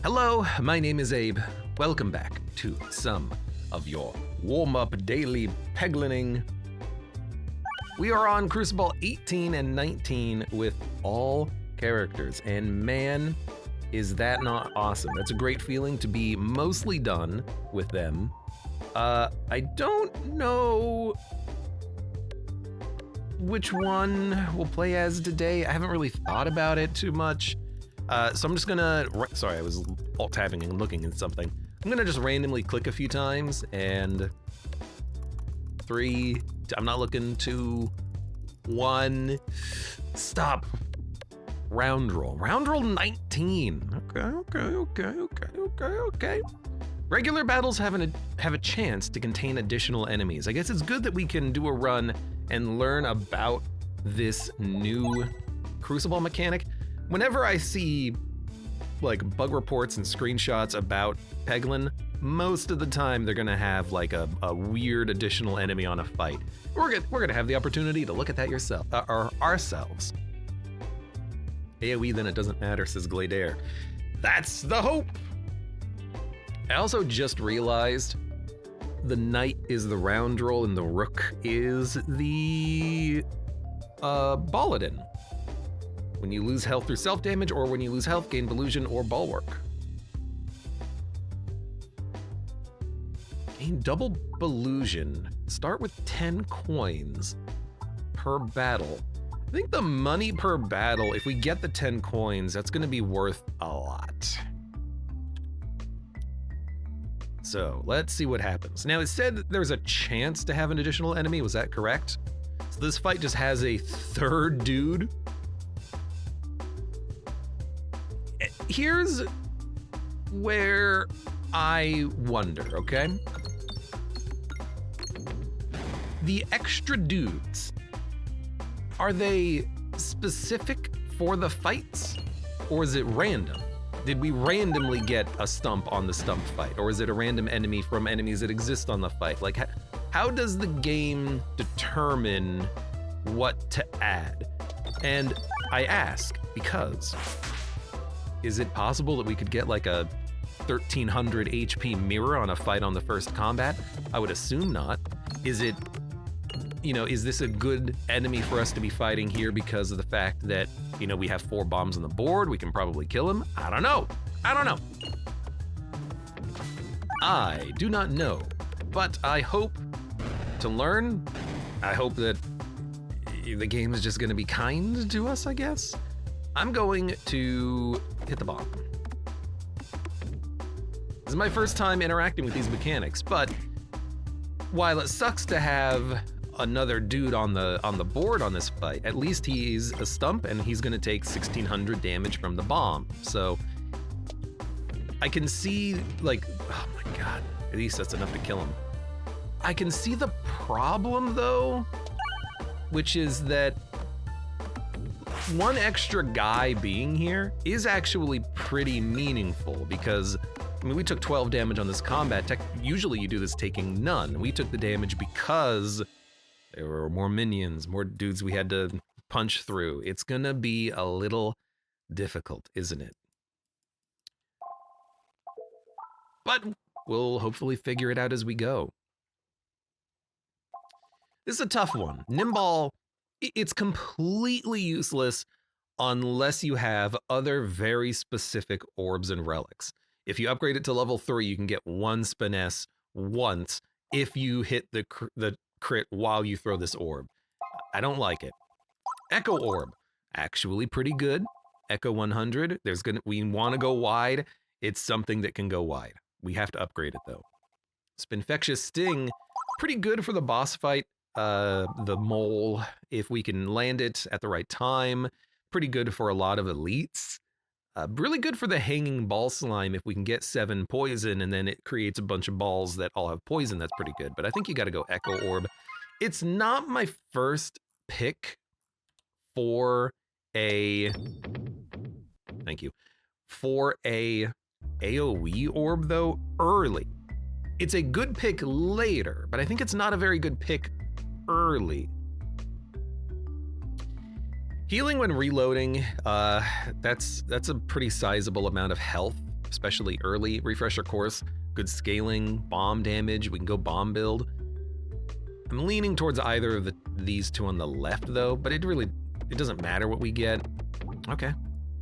Hello, my name is Abe. Welcome back to some of your warm-up daily peglining. We are on Crucible 18 and 19 with all characters, and man, is that not awesome. That's a great feeling to be mostly done with them. I don't know which one we'll play as today. I haven't really thought about it too much. So I'm just gonna, sorry, I was alt-tabbing and looking at something. I'm gonna just randomly click a few times and 3, I'm not looking, 2, 1, stop. Round roll 19. Okay. Regular battles have a chance to contain additional enemies. I guess it's good that we can do a run and learn about this new Crucible mechanic. Whenever I see like bug reports and screenshots about Peglin, most of the time they're gonna have like a weird additional enemy on a fight. We're gonna have the opportunity to look at that ourselves. AoE, then it doesn't matter, says Gladeair. That's the hope! I also just realized the knight is the round roll and the rook is the Baladin. When you lose health through self-damage, or when you lose health, gain Delusion or Bulwark. Gain double Delusion. Start with 10 coins per battle. I think the money per battle, if we get the 10 coins, that's gonna be worth a lot. So let's see what happens. Now it said that there's a chance to have an additional enemy, was that correct? So this fight just has a third dude. Here's where I wonder, okay? The extra dudes, are they specific for the fights, or is it random? Did we randomly get a stump on the stump fight, or is it a random enemy from enemies that exist on the fight? Like, how does the game determine what to add? And I ask because, is it possible that we could get like a 1300 HP mirror on a fight on the first combat? I would assume not. Is it, is this a good enemy for us to be fighting here because of the fact that, we have 4 bombs on the board, we can probably kill him? I don't know. I do not know, but I hope to learn. I hope that the game is just gonna be kind to us, I guess. I'm going to hit the bomb. This is my first time interacting with these mechanics, but while it sucks to have another dude on the board on this fight, at least he's a stump and he's gonna take 1600 damage from the bomb. So I can see, like, oh my god, at least that's enough to kill him. I can see the problem though, which is that one extra guy being here is actually pretty meaningful because, we took 12 damage on this combat. Usually you do this taking none. We took the damage because there were more minions, more dudes we had to punch through. It's gonna be a little difficult, isn't it? But we'll hopefully figure it out as we go. This is a tough one. Nimball, it's completely useless unless you have other very specific orbs and relics. If you upgrade it to level 3, you can get 1 Spiness once if you hit the crit while you throw this orb. I don't like it. Echo Orb, actually pretty good. Echo 100, we want to go wide. It's something that can go wide. We have to upgrade it though. Spinfectious Sting, pretty good for the boss fight. The mole, if we can land it at the right time. Pretty good for a lot of elites. Really good for the hanging ball slime if we can get 7 poison and then it creates a bunch of balls that all have poison. That's pretty good, but I think you got to go Echo Orb. It's not my first pick for a, thank you, for a AoE orb though, early. It's a good pick later, but I think it's not a very good pick early. Healing when reloading, that's a pretty sizable amount of health. especially early refresher course. Good scaling, bomb damage, we can go bomb build. I'm leaning towards either of these two on the left though, but it doesn't matter what we get. Okay.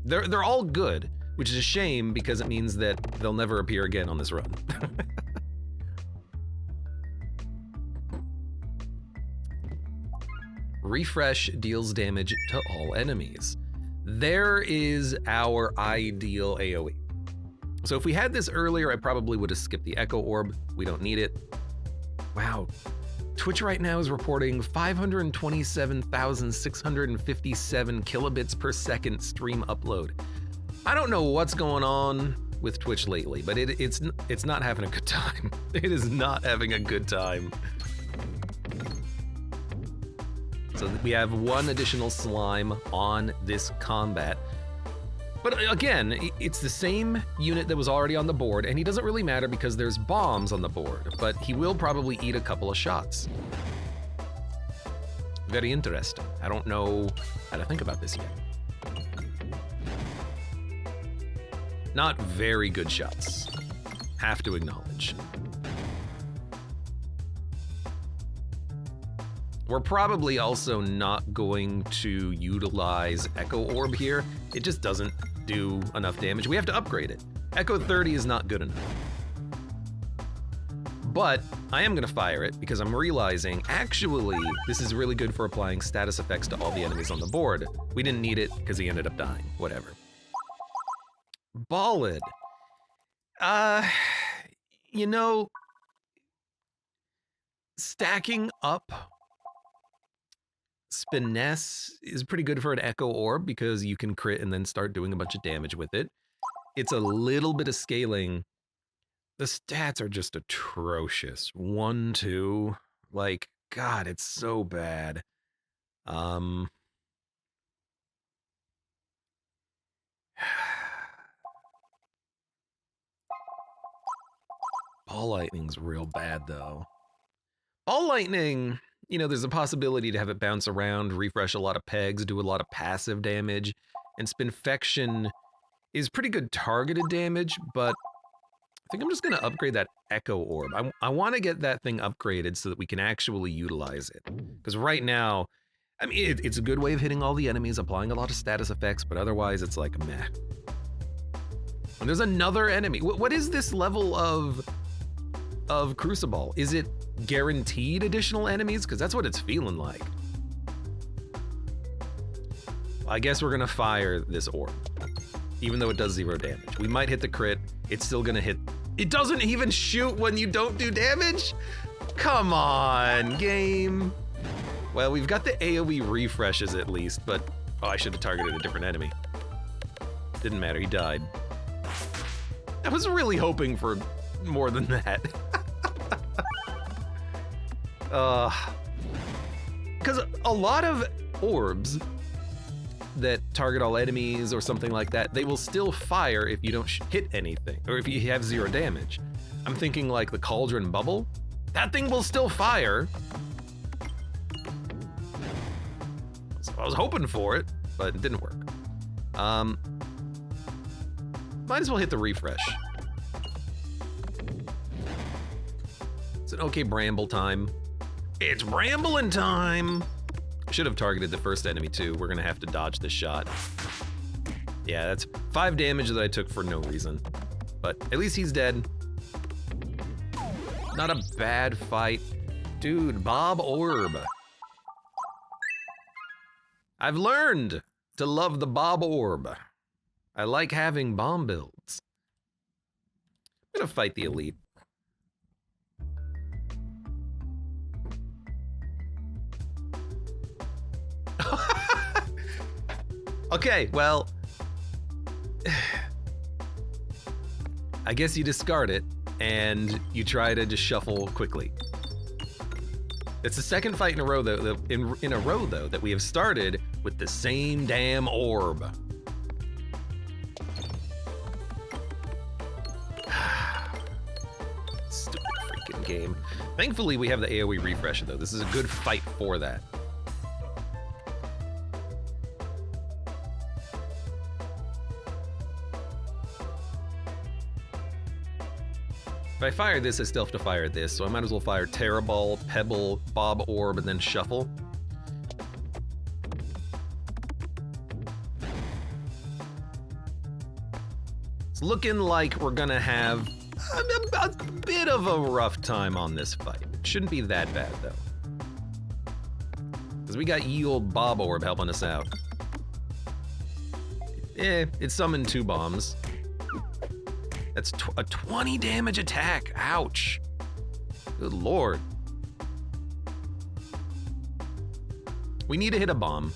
They're all good, which is a shame because it means that they'll never appear again on this run. Refresh deals damage to all enemies. There is our ideal AoE. So if we had this earlier, I probably would have skipped the Echo Orb. We don't need it. Wow. Twitch right now is reporting 527,657 kilobits per second stream upload. I don't know what's going on with Twitch lately, but it's not having a good time. It is not having a good time. So we have one additional slime on this combat. But again, it's the same unit that was already on the board, and he doesn't really matter because there's bombs on the board, but he will probably eat a couple of shots. Very interesting. I don't know how to think about this yet. Not very good shots. Have to acknowledge. We're probably also not going to utilize Echo Orb here. It just doesn't do enough damage. We have to upgrade it. Echo 30 is not good enough. But I am gonna fire it because I'm realizing actually this is really good for applying status effects to all the enemies on the board. We didn't need it because he ended up dying, whatever. Ballad. You know, stacking up Spiness is pretty good for an Echo Orb because you can crit and then start doing a bunch of damage with it. It's a little bit of scaling. The stats are just atrocious. 1, 2, like, God, it's so bad. Ball Lightning's real bad though. Ball Lightning, you know, there's a possibility to have it bounce around, refresh a lot of pegs, do a lot of passive damage, and Spinfection is pretty good targeted damage, but I think I'm just going to upgrade that Echo Orb. I want to get that thing upgraded so that we can actually utilize it. Because right now, I mean, it's a good way of hitting all the enemies, applying a lot of status effects, but otherwise it's like meh. And there's another enemy. What is this level of Crucible? Is it guaranteed additional enemies? Because that's what it's feeling like. I guess we're gonna fire this orb, even though it does 0 damage. We might hit the crit. It's still gonna hit. It doesn't even shoot when you don't do damage? Come on, game. Well, we've got the AoE refreshes at least, but oh, I should have targeted a different enemy. Didn't matter, he died. I was really hoping for more than that. Because a lot of orbs that target all enemies or something like that, they will still fire if you don't hit anything, or if you have 0 damage. I'm thinking like the Cauldron Bubble. That thing will still fire. So I was hoping for it, but it didn't work. Might as well hit the refresh. It's an okay bramble time. It's brambling time! Should have targeted the first enemy too. We're gonna have to dodge this shot. Yeah, that's 5 damage that I took for no reason. But at least he's dead. Not a bad fight. Dude, Bob Orb. I've learned to love the Bob Orb. I like having bomb builds. I'm gonna fight the elite. Okay, well, I guess you discard it and you try to just shuffle quickly. It's the second fight in a row though, that we have started with the same damn orb. Stupid freaking game. Thankfully, we have the AoE refresh though. This is a good fight for that. If I fire this, I still have to fire this, so I might as well fire Terra Ball, Pebble, Bob Orb, and then Shuffle. It's looking like we're gonna have a bit of a rough time on this fight. It shouldn't be that bad, though. Because we got ye old Bob Orb helping us out. It summoned 2 bombs. That's a 20 damage attack. Ouch. Good lord. We need to hit a bomb.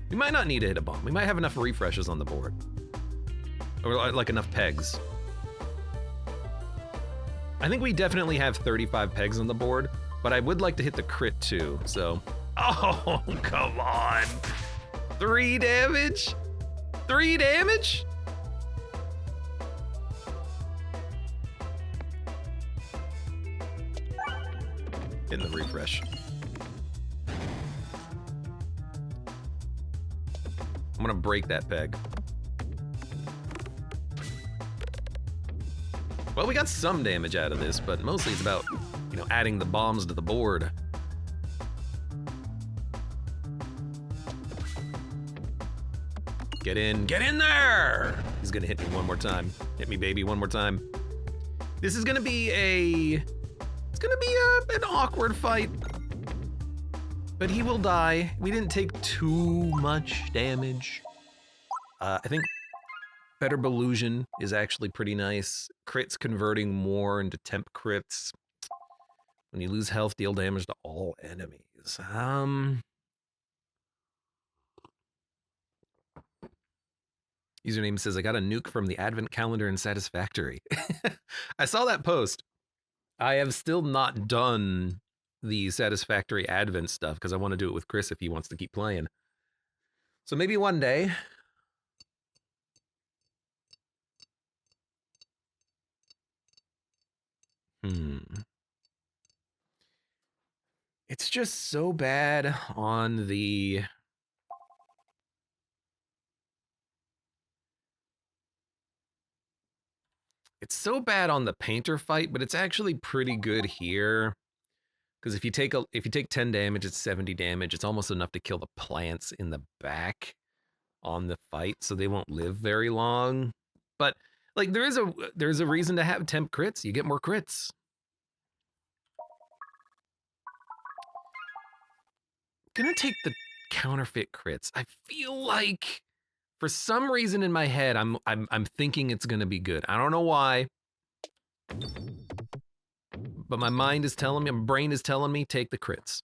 We might not need to hit a bomb. We might have enough refreshes on the board. Or like enough pegs. I think we definitely have 35 pegs on the board, but I would like to hit the crit too, so. Oh, come on. 3 damage? 3 damage? In the refresh. I'm gonna break that peg. Well, we got some damage out of this, but mostly it's about, you know, adding the bombs to the board. Get in there! He's gonna hit me one more time. Hit me, baby, one more time. This is gonna be an awkward fight. But he will die. We didn't take too much damage. I think Better Illusion is actually pretty nice. Crits converting more into temp crits. When you lose health, deal damage to all enemies. Username says, I got a nuke from the advent calendar in Satisfactory. I saw that post. I have still not done the Satisfactory advent stuff because I want to do it with Chris if he wants to keep playing. So maybe one day. It's just so bad on the... It's so bad on the painter fight, but it's actually pretty good here. Because if you take 10 damage, it's 70 damage. It's almost enough to kill the plants in the back on the fight, so they won't live very long. But like there's a reason to have temp crits. You get more crits. Gonna take the counterfeit crits. I feel like for some reason in my head, I'm thinking it's gonna be good. I don't know why. But my mind is telling me, my brain is telling me, take the crits.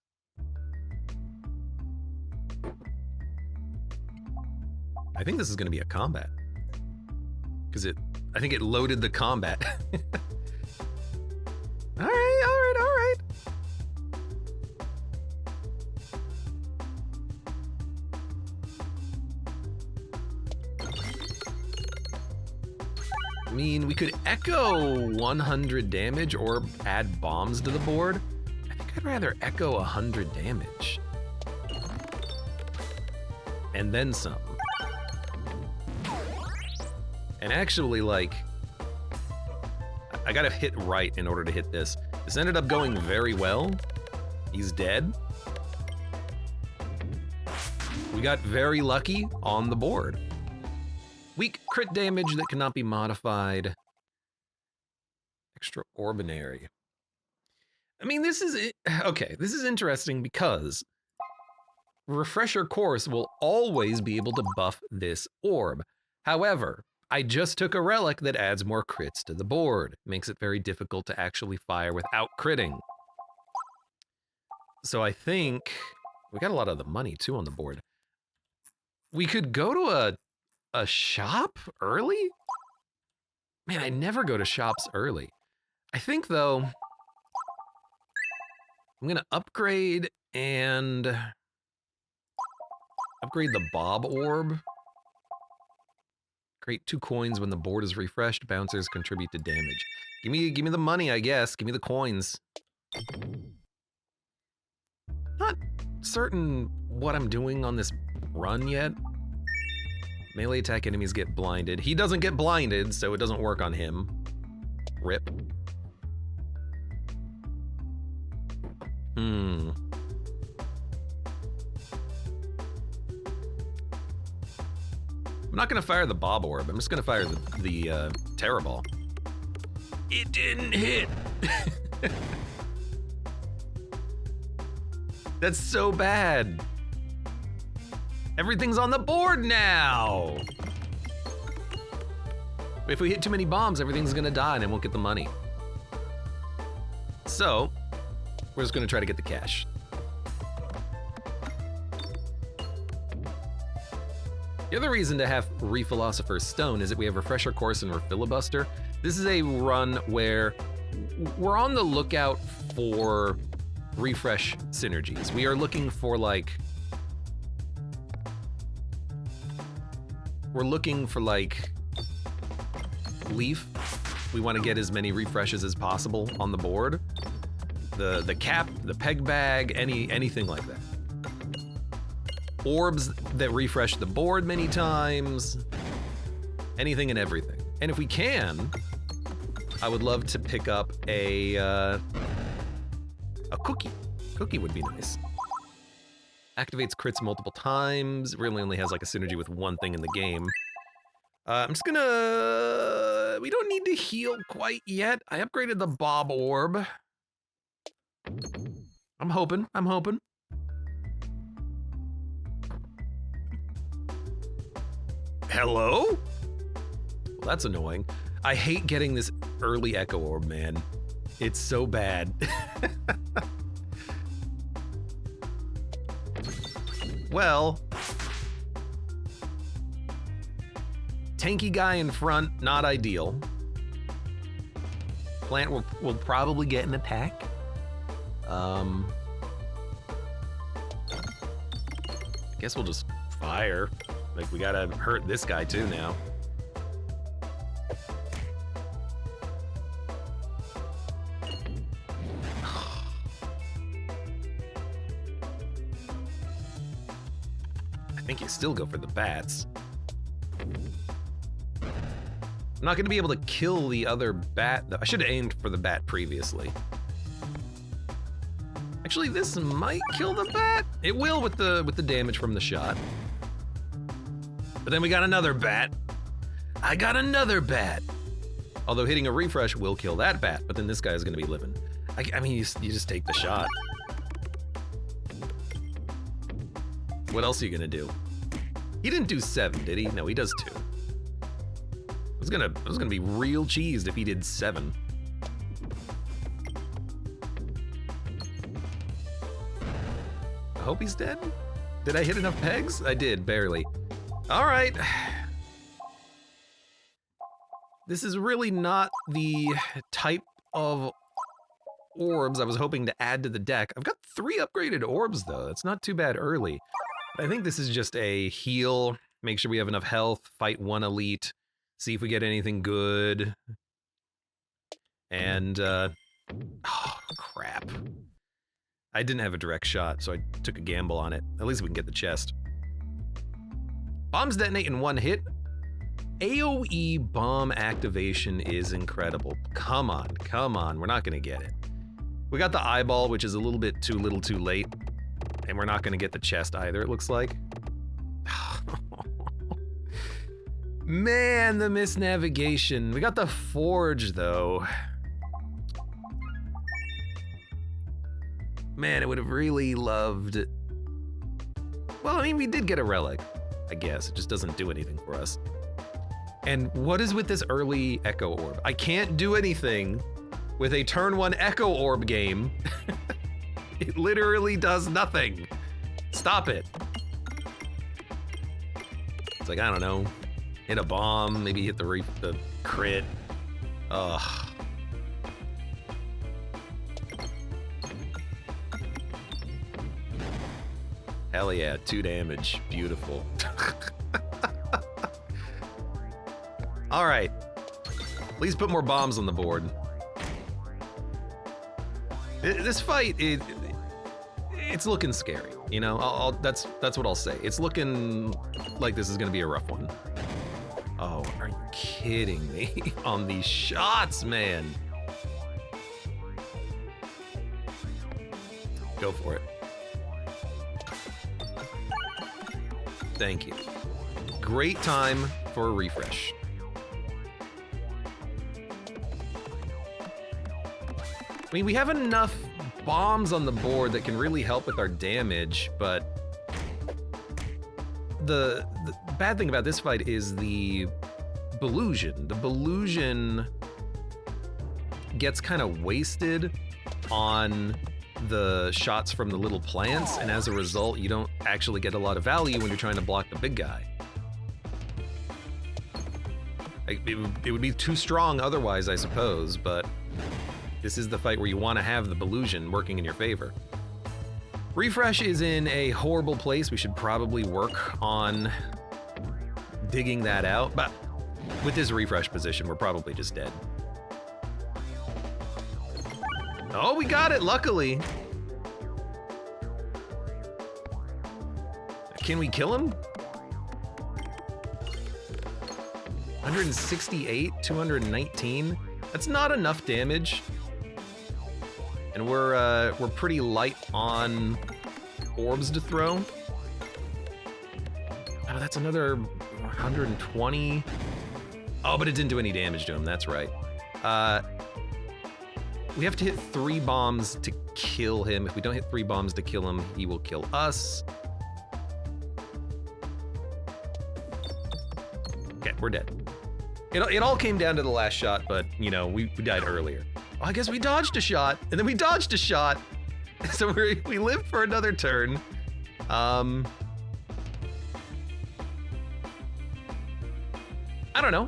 I think this is gonna be a combat. Because I think it loaded the combat. All right. I mean, we could echo 100 damage or add bombs to the board. I think I'd rather echo 100 damage. And then some. And actually, like, I gotta hit right in order to hit this. This ended up going very well. He's dead. We got very lucky on the board. Weak crit damage that cannot be modified. Extraordinary. I mean, this is interesting because Refresher Course will always be able to buff this orb. However, I just took a relic that adds more crits to the board. Makes it very difficult to actually fire without critting. So I think we got a lot of the money too on the board. We could go to a shop early? Man, I never go to shops early. I think though, I'm gonna upgrade and upgrade the Bob Orb. Create 2 coins when the board is refreshed. Bouncers contribute to damage. Give me the money, I guess. Give me the coins. Not certain what I'm doing on this run yet. Melee attack enemies get blinded. He doesn't get blinded, so it doesn't work on him. Rip. I'm not gonna fire the Bob Orb. I'm just gonna fire the Terror Ball. It didn't hit. That's so bad. Everything's on the board now. If we hit too many bombs, everything's gonna die and I won't get the money. So, we're just gonna try to get the cash. The other reason to have Re-Philosopher's Stone is that we have Refresher Course and Refilibuster. This is a run where we're on the lookout for refresh synergies. We are looking for like Leaf. We want to get as many refreshes as possible on the board. The cap, the peg bag, anything like that. Orbs that refresh the board many times. Anything and everything. And if we can, I would love to pick up a cookie. Cookie would be nice. Activates crits multiple times. Really only has like a synergy with one thing in the game. I'm just gonna... We don't need to heal quite yet. I upgraded the Bob Orb. I'm hoping. Hello? Well, that's annoying. I hate getting this early Echo Orb, man. It's so bad. Well, tanky guy in front, not ideal. Plant will probably get an attack. I guess we'll just fire. Like, we gotta hurt this guy too now. I think you still go for the bats. I'm not gonna be able to kill the other bat, though. I should have aimed for the bat previously. Actually, this might kill the bat. It will with the damage from the shot. But then we got another bat. I got another bat. Although hitting a refresh will kill that bat, but then this guy is gonna be living. I mean, you just take the shot. What else are you gonna do? He didn't do 7, did he? No, he does 2. I was gonna be real cheesed if he did 7. I hope he's dead. Did I hit enough pegs? I did, barely. All right. This is really not the type of orbs I was hoping to add to the deck. I've got 3 upgraded orbs, though. That's not too bad early. I think this is just a heal, make sure we have enough health, fight 1 elite, see if we get anything good. And, oh, crap. I didn't have a direct shot, so I took a gamble on it. At least we can get the chest. Bombs detonate in 1 hit. AoE bomb activation is incredible. Come on, we're not gonna get it. We got the eyeball, which is a little bit too little too late. And we're not gonna get the chest either, it looks like. Man, the misnavigation. We got the forge, though. Man, I would have really loved it. Well, I mean, we did get a relic, I guess. It just doesn't do anything for us. And what is with this early Echo Orb? I can't do anything with a turn 1 Echo Orb game. It literally does nothing. Stop it. It's like, I don't know, hit a bomb, maybe hit the crit. Ugh. Hell yeah, 2 damage, beautiful. All right, please put more bombs on the board. This fight, it's looking scary, you know? That's what I'll say. It's looking like this is gonna be a rough one. Oh, are you kidding me? On these shots, man. Go for it. Thank you. Great time for a refresh. I mean, we have enough bombs on the board that can really help with our damage, but the bad thing about this fight is the Belusion. The Belusion gets kind of wasted on the shots from the little plants, and as a result, you don't actually get a lot of value when you're trying to block the big guy. It would be too strong otherwise, I suppose, but this is the fight where you want to have the Belusion working in your favor. Refresh is in a horrible place. We should probably work on digging that out, but with this refresh position, we're probably just dead. Oh, we got it, luckily. Can we kill him? 168, 219. That's not enough damage. And we're pretty light on orbs to throw. Oh, that's another 120. Oh, but it didn't do any damage to him, that's right. We have to hit 3 bombs to kill him. If we don't hit 3 bombs to kill him, he will kill us. Okay, we're dead. It all came down to the last shot, but, you know, we died earlier. Oh, I guess we dodged a shot, and then we dodged a shot. So we lived for another turn. I don't know.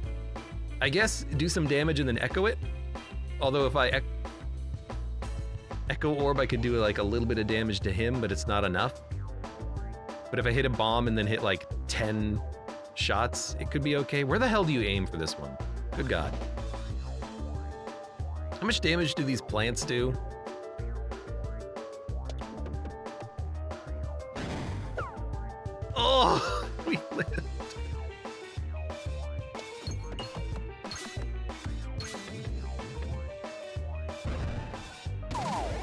I guess do some damage and then echo it. Although if I echo orb, I could do like a little bit of damage to him, but it's not enough. But if I hit a bomb and then hit like 10 shots, it could be okay. Where the hell do you aim for this one? Good God. How much damage do these plants do? Oh, we lived.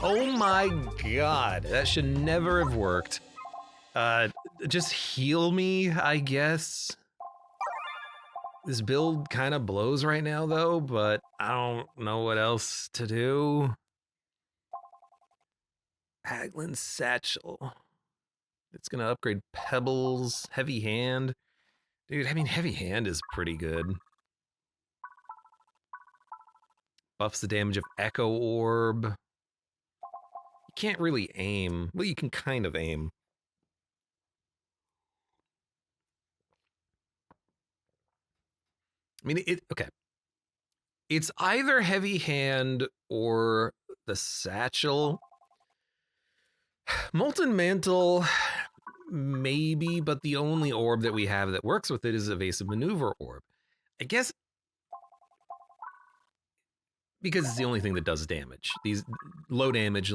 Oh my God, that should never have worked. Just heal me, I guess. This build kind of blows right now though, but I don't know what else to do. Peglin Satchel. It's gonna upgrade Pebbles, Heavy Hand. Dude, I mean, Heavy Hand is pretty good. Buffs the damage of Echo Orb. You can't really aim. Well, you can kind of aim. I mean, okay. It's either Heavy Hand or the Satchel. Molten Mantle, maybe, but the only orb that we have that works with it is Evasive Maneuver Orb. I guess because it's the only thing that does damage. These low damage.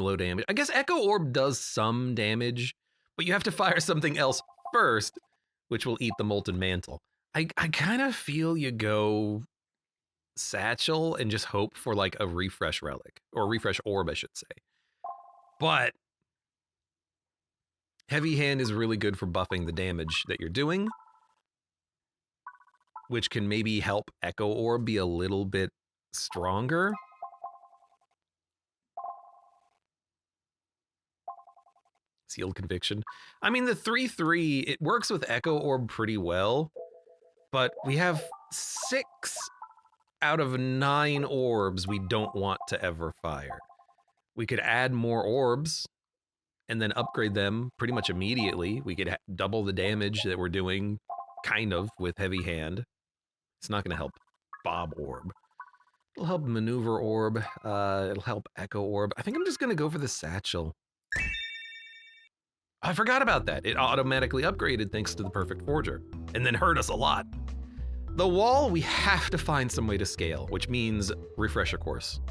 I guess Echo Orb does some damage, but you have to fire something else first, which will eat the Molten Mantle. I kind of feel you go Satchel and just hope for like a refresh relic, or refresh orb, I should say. But Heavy Hand is really good for buffing the damage that you're doing, which can maybe help Echo Orb be a little bit stronger. Sealed Conviction. I mean, the 3/3, it works with Echo Orb pretty well, but we have 6 out of 9 orbs we don't want to ever fire. We could add more orbs and then upgrade them pretty much immediately. We could double the damage that we're doing, kind of, with Heavy Hand. It's not going to help Bob Orb. It'll help Maneuver Orb. It'll help Echo Orb. I think I'm just going to go for the Satchel. I forgot about that. It automatically upgraded thanks to the Perfect Forger, and then hurt us a lot. The wall, we have to find some way to scale, which means Refresher Course.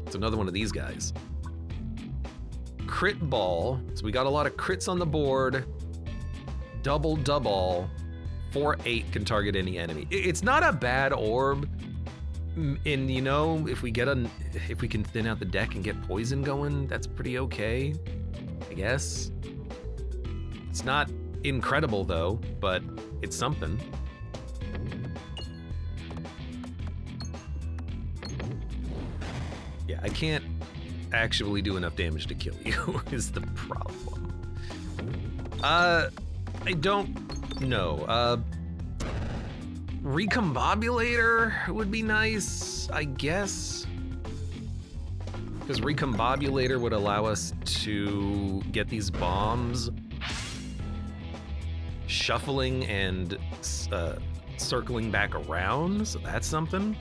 It's another one of these guys. Crit Ball, so we got a lot of crits on the board. Double, 4/8 can target any enemy. It's not a bad orb. And you know, if we can thin out the deck and get poison going, that's pretty okay, I guess. It's not incredible though, but it's something. Yeah, I can't actually do enough damage to kill you is the problem. I don't know. Recombobulator would be nice, I guess. Because Recombobulator would allow us to get these bombs shuffling and circling back around, so that's something.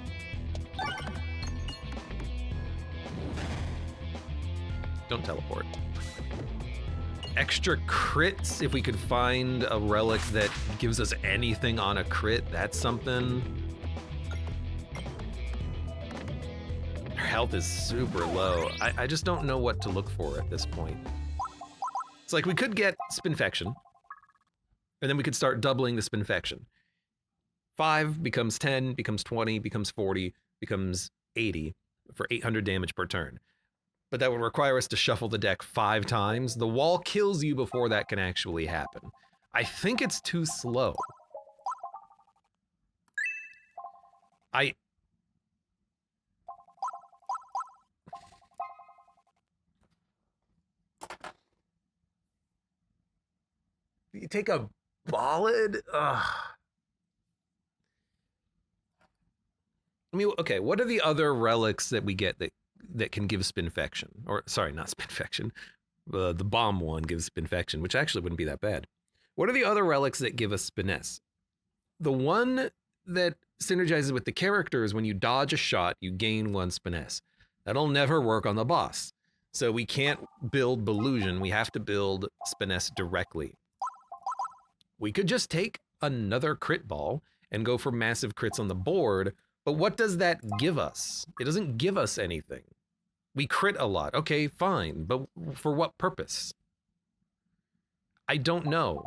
Don't teleport. Extra crits, if we could find a relic that gives us anything on a crit, that's something. Her health is super low. I just don't know what to look for at this point. It's like we could get Spinfection, and then we could start doubling the Spinfection. 5 becomes 10, becomes 20, becomes 40, becomes 80 for 800 damage per turn. But that would require us to shuffle the deck 5 times. The wall kills you before that can actually happen. I think it's too slow. You take a Ballad? Ugh. I mean, okay, what are the other relics that we get that can give Spinfection? Or, sorry, not Spinfection. The bomb one gives Spinfection, which actually wouldn't be that bad. What are the other relics that give us Spiness? The one that synergizes with the character is when you dodge a shot, you gain 1 Spiness. That'll never work on the boss. So we can't build Belusion. We have to build Spiness directly. We could just take another crit ball and go for massive crits on the board, but what does that give us? It doesn't give us anything. We crit a lot. Okay, fine, but for what purpose? I don't know.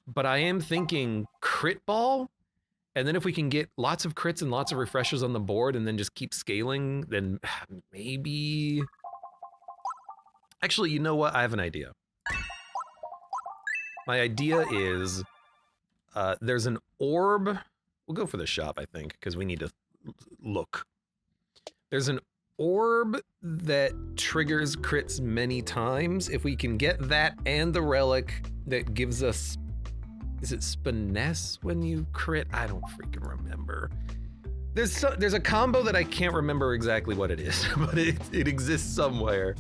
But I am thinking crit ball, and then if we can get lots of crits and lots of refreshers on the board and then just keep scaling, then maybe... Actually, you know what? I have an idea. My idea is there's an orb. We'll go for the shop, I think, because we need to look. There's an orb that triggers crits many times. If we can get that and the relic that gives us, is it Spiness when you crit? I don't freaking remember. There's a combo that I can't remember exactly what it is, but it exists somewhere,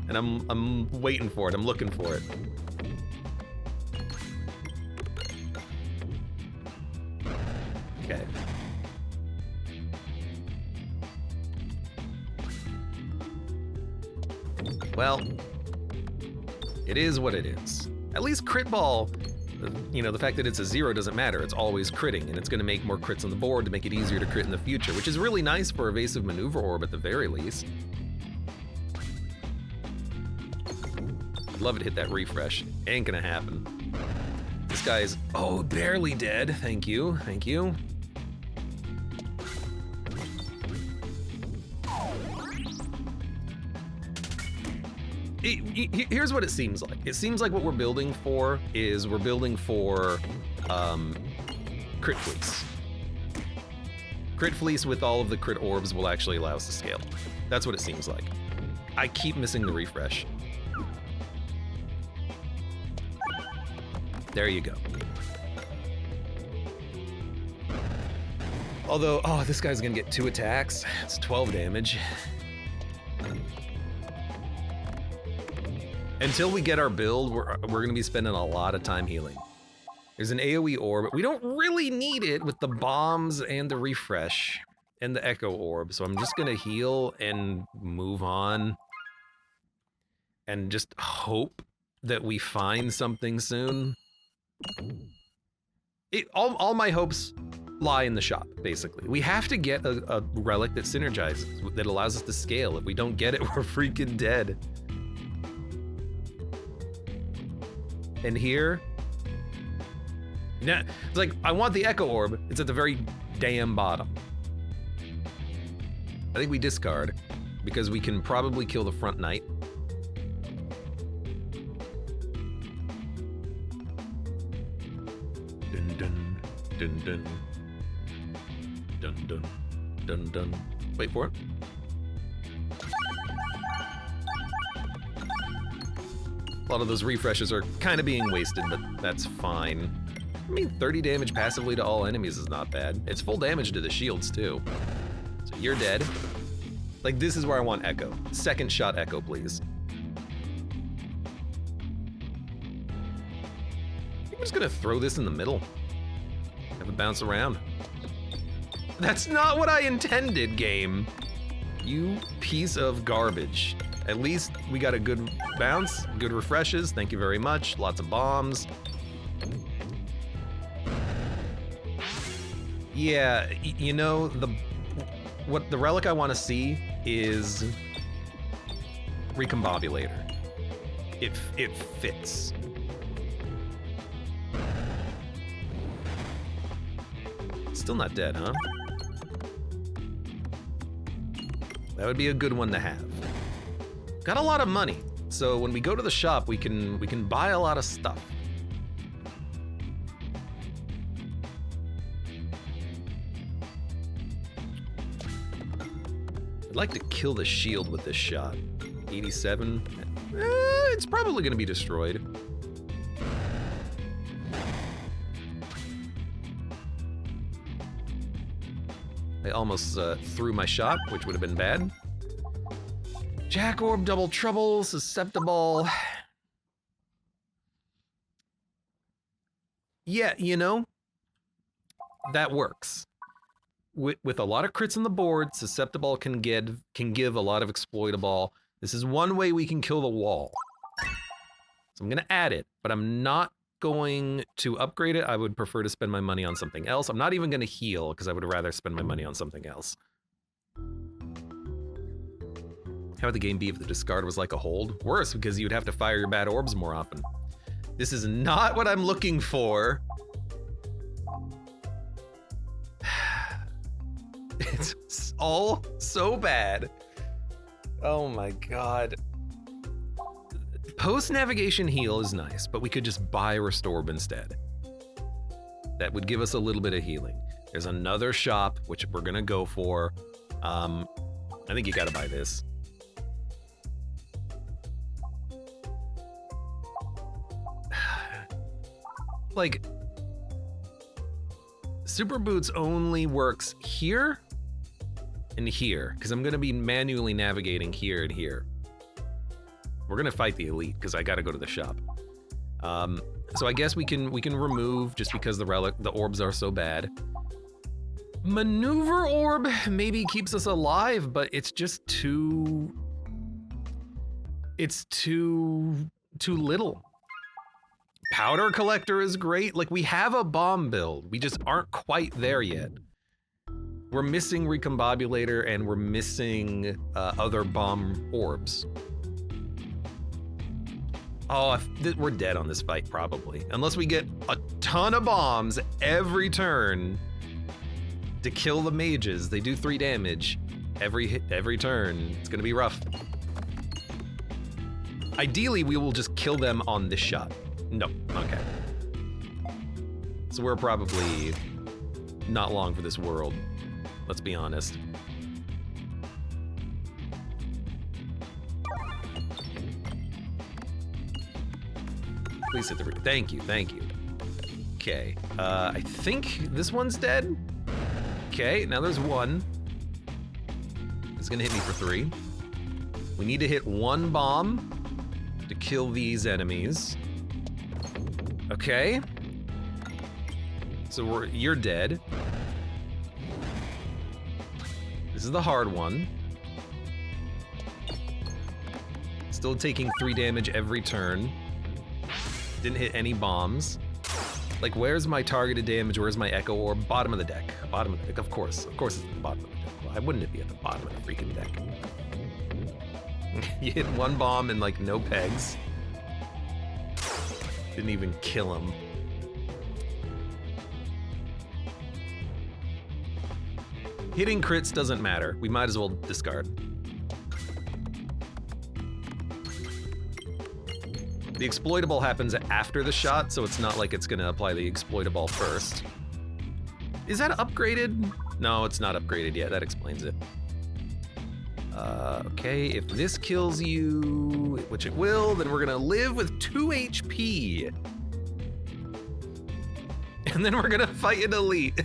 and I'm waiting for it. I'm looking for it. Okay. Well, it is what it is. At least crit ball, you know, the fact that it's a 0 doesn't matter. It's always critting, and it's going to make more crits on the board to make it easier to crit in the future, which is really nice for evasive maneuver orb at the very least. I'd love it to hit that refresh. Ain't gonna happen. This guy's, oh, barely dead. Thank you, thank you. Here's what it seems like. It seems like what we're building for is we're building for crit fleece. Crit fleece with all of the crit orbs will actually allow us to scale. That's what it seems like. I keep missing the refresh. There you go. Although, oh, this guy's gonna get 2 attacks. It's 12 damage. Until we get our build, we're gonna be spending a lot of time healing. There's an AoE orb. We don't really need it with the bombs and the refresh and the echo orb, so I'm just gonna heal and move on and just hope that we find something soon. All my hopes lie in the shop, basically. We have to get a relic that synergizes, that allows us to scale. If we don't get it, we're freaking dead. And here, Yeah, it's like, I want the Echo Orb. It's at the very damn bottom. I think we discard, because we can probably kill the front knight. Dun dun, dun dun. Dun dun, dun dun. Wait for it. A lot of those refreshes are kind of being wasted, but that's fine. I mean, 30 damage passively to all enemies is not bad. It's full damage to the shields, too. So you're dead. Like, this is where I want Echo. Second shot Echo, please. I'm just gonna throw this in the middle. Have it bounce around. That's not what I intended, game. You piece of garbage. At least we got a good bounce, good refreshes. Thank you very much. Lots of bombs. Yeah, you know, the relic I want to see is Recombobulator. It fits. Still not dead, huh? That would be a good one to have. Got a lot of money, so when we go to the shop, we can buy a lot of stuff. I'd like to kill the shield with this shot. 87. It's probably gonna be destroyed. I almost threw my shot, which would have been bad. Jack Orb, Double Trouble, Susceptible. Yeah, you know, that works. With a lot of crits on the board, Susceptible can give a lot of exploitable. This is one way we can kill the wall. So I'm gonna add it, but I'm not going to upgrade it. I would prefer to spend my money on something else. I'm not even gonna heal, because I would rather spend my money on something else. How would the game be if the discard was like a hold? Worse, because you'd have to fire your bad orbs more often. This is not what I'm looking for. It's all so bad. Oh my god. Post-navigation heal is nice, but we could just buy Restorb instead. That would give us a little bit of healing. There's another shop, which we're gonna go for. I think you gotta buy this. Like, Super Boots only works here and here, because I'm gonna be manually navigating here and here. We're gonna fight the elite, because I gotta go to the shop. So I guess we can remove, just because the orbs are so bad. Maneuver Orb maybe keeps us alive, but it's just too little. Powder Collector is great. Like, we have a bomb build. We just aren't quite there yet. We're missing Recombobulator, and we're missing other bomb orbs. Oh, we're dead on this fight, probably. Unless we get a ton of bombs every turn to kill the mages. They do 3 damage every turn. It's gonna be rough. Ideally, we will just kill them on this shot. No, okay. So we're probably not long for this world. Let's be honest. Please hit the thank you. Okay, I think this one's dead. Okay, now there's one. It's gonna hit me for 3. We need to hit 1 bomb to kill these enemies. Okay. So you're dead. This is the hard one. Still taking 3 damage every turn. Didn't hit any bombs. Like, where's my targeted damage? Where's my Echo Orb? Bottom of the deck. Bottom of the deck. Of course it's at the bottom of the deck. Why wouldn't it be at the bottom of the freaking deck? You hit 1 bomb and like no pegs. Didn't even kill him. Hitting crits doesn't matter. We might as well discard. The exploitable happens after the shot, so it's not like it's gonna apply the exploitable first. Is that upgraded? No, it's not upgraded yet. That explains it. Okay, if this kills you, which it will, then we're gonna live with 2 HP. And then we're gonna fight an elite.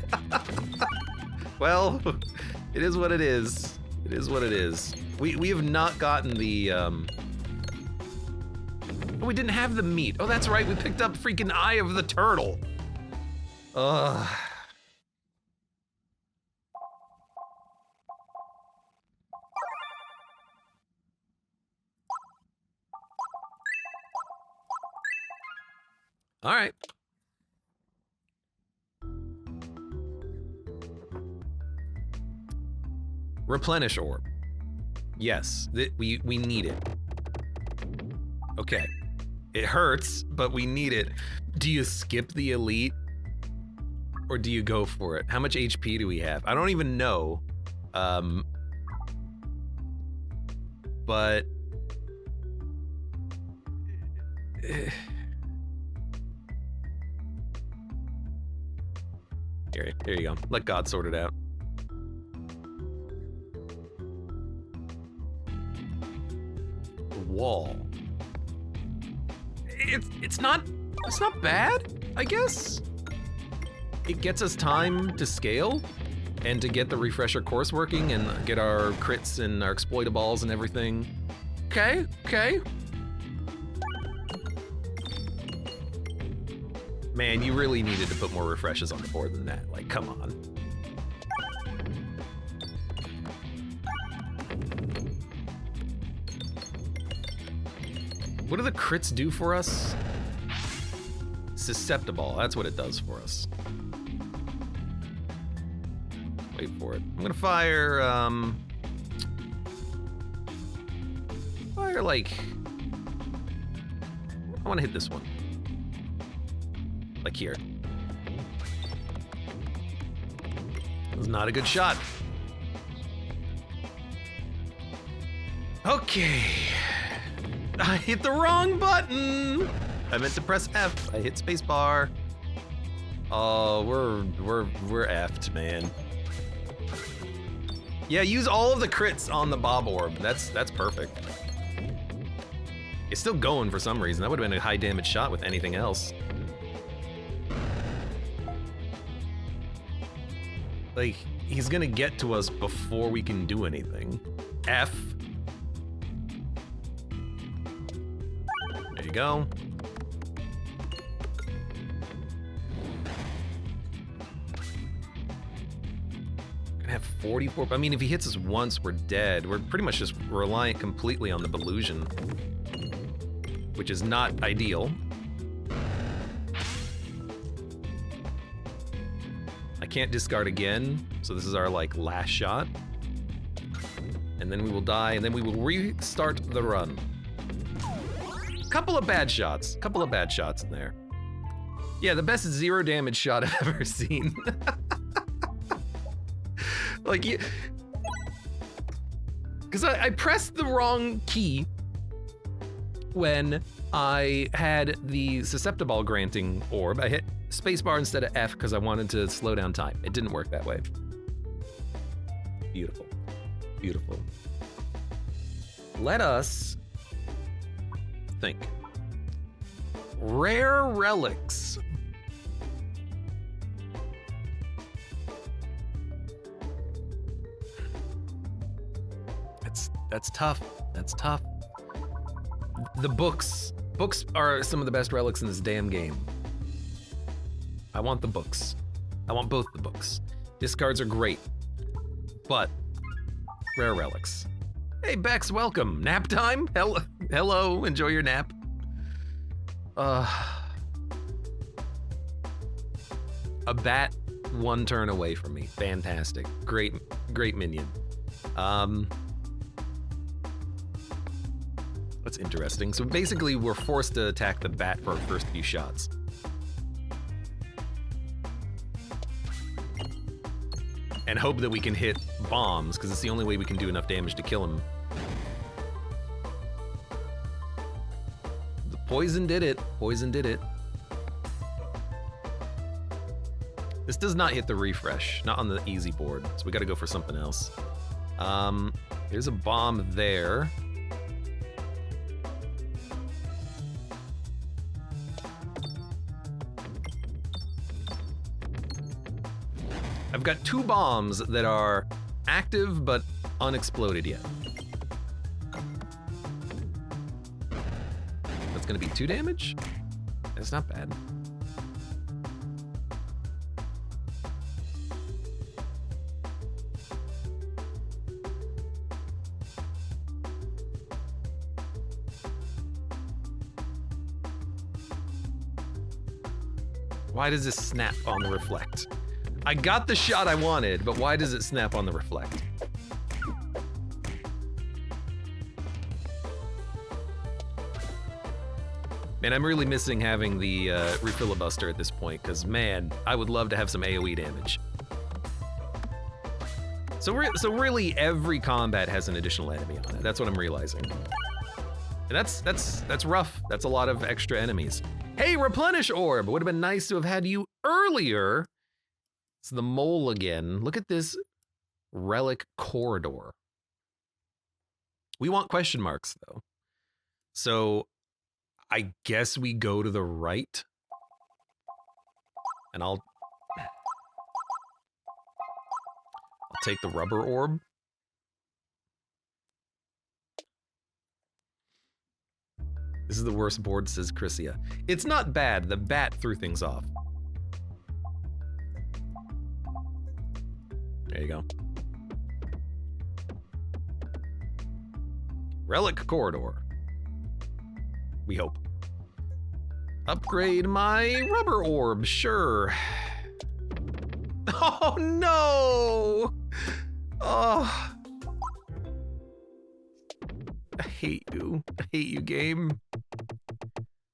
Well, it is what it is. It is what it is. We have not gotten the, Oh, we didn't have the meat. Oh, that's right, we picked up freaking Eye of the Turtle. Ugh. All right. Replenish orb. Yes, we need it. Okay. It hurts, but we need it. Do you skip the elite? Or do you go for it? How much HP do we have? I don't even know. But... Here you go. Let God sort it out. Wall. It's not bad, I guess. It gets us time to scale and to get the refresher course working and get our crits and our exploitables and everything. Okay. Man, you really needed to put more refreshes on the board than that. Like, come on. What do the crits do for us? Susceptible, that's what it does for us. Wait for it. I'm gonna fire, like... I wanna hit this one. Like here. That was not a good shot. Okay. I hit the wrong button. I meant to press F. I hit spacebar. Oh, we're effed, man. Yeah, use all of the crits on the Bob Orb. That's perfect. It's still going for some reason. That would have been a high damage shot with anything else. Like, he's gonna get to us before we can do anything. F. There you go. Gonna have 44. I mean, if he hits us once, we're dead. We're pretty much just reliant completely on the Belusion, which is not ideal. I can't discard again, so this is our like last shot. And then we will die, and then we will restart the run. Couple of bad shots in there. Yeah, the best 0 damage shot I've ever seen. Like, because I pressed the wrong key when I had the susceptible granting orb. I hit spacebar instead of F because I wanted to slow down time. It didn't work that way. Beautiful, beautiful. Let us think. Rare relics. That's tough. That's tough. The books. Books are some of the best relics in this damn game. I want the books. I want both the books. Discards are great, but rare relics. Hey Bex, welcome. Nap time? Hello, enjoy your nap. A bat 1 turn away from me. Fantastic. Great minion. That's interesting. So basically we're forced to attack the bat for our first few shots. and hope that we can hit bombs, because it's the only way we can do enough damage to kill him. The poison did it. Poison did it. This does not hit the refresh, not on the easy board, so we gotta go for something else. There's a bomb there. I've got 2 bombs that are active but unexploded yet. That's gonna be 2 damage? That's not bad. Why does this snap on the reflect? I got the shot I wanted, but why does it snap on the reflect? Man, I'm really missing having the refilibuster at this point, because man, I would love to have some AoE damage. So really, every combat has an additional enemy on it. That's what I'm realizing. And that's rough. That's a lot of extra enemies. Hey, replenish orb! Would have been nice to have had you earlier. It's the mole again. Look at this relic corridor. We want question marks, though. So I guess we go to the right. And I'll take the rubber orb. This is the worst board, says Chrissia. It's not bad. The bat threw things off. There you go. Relic corridor. We hope. Upgrade my rubber orb, sure. Oh no! Oh. I hate you. I hate you, game.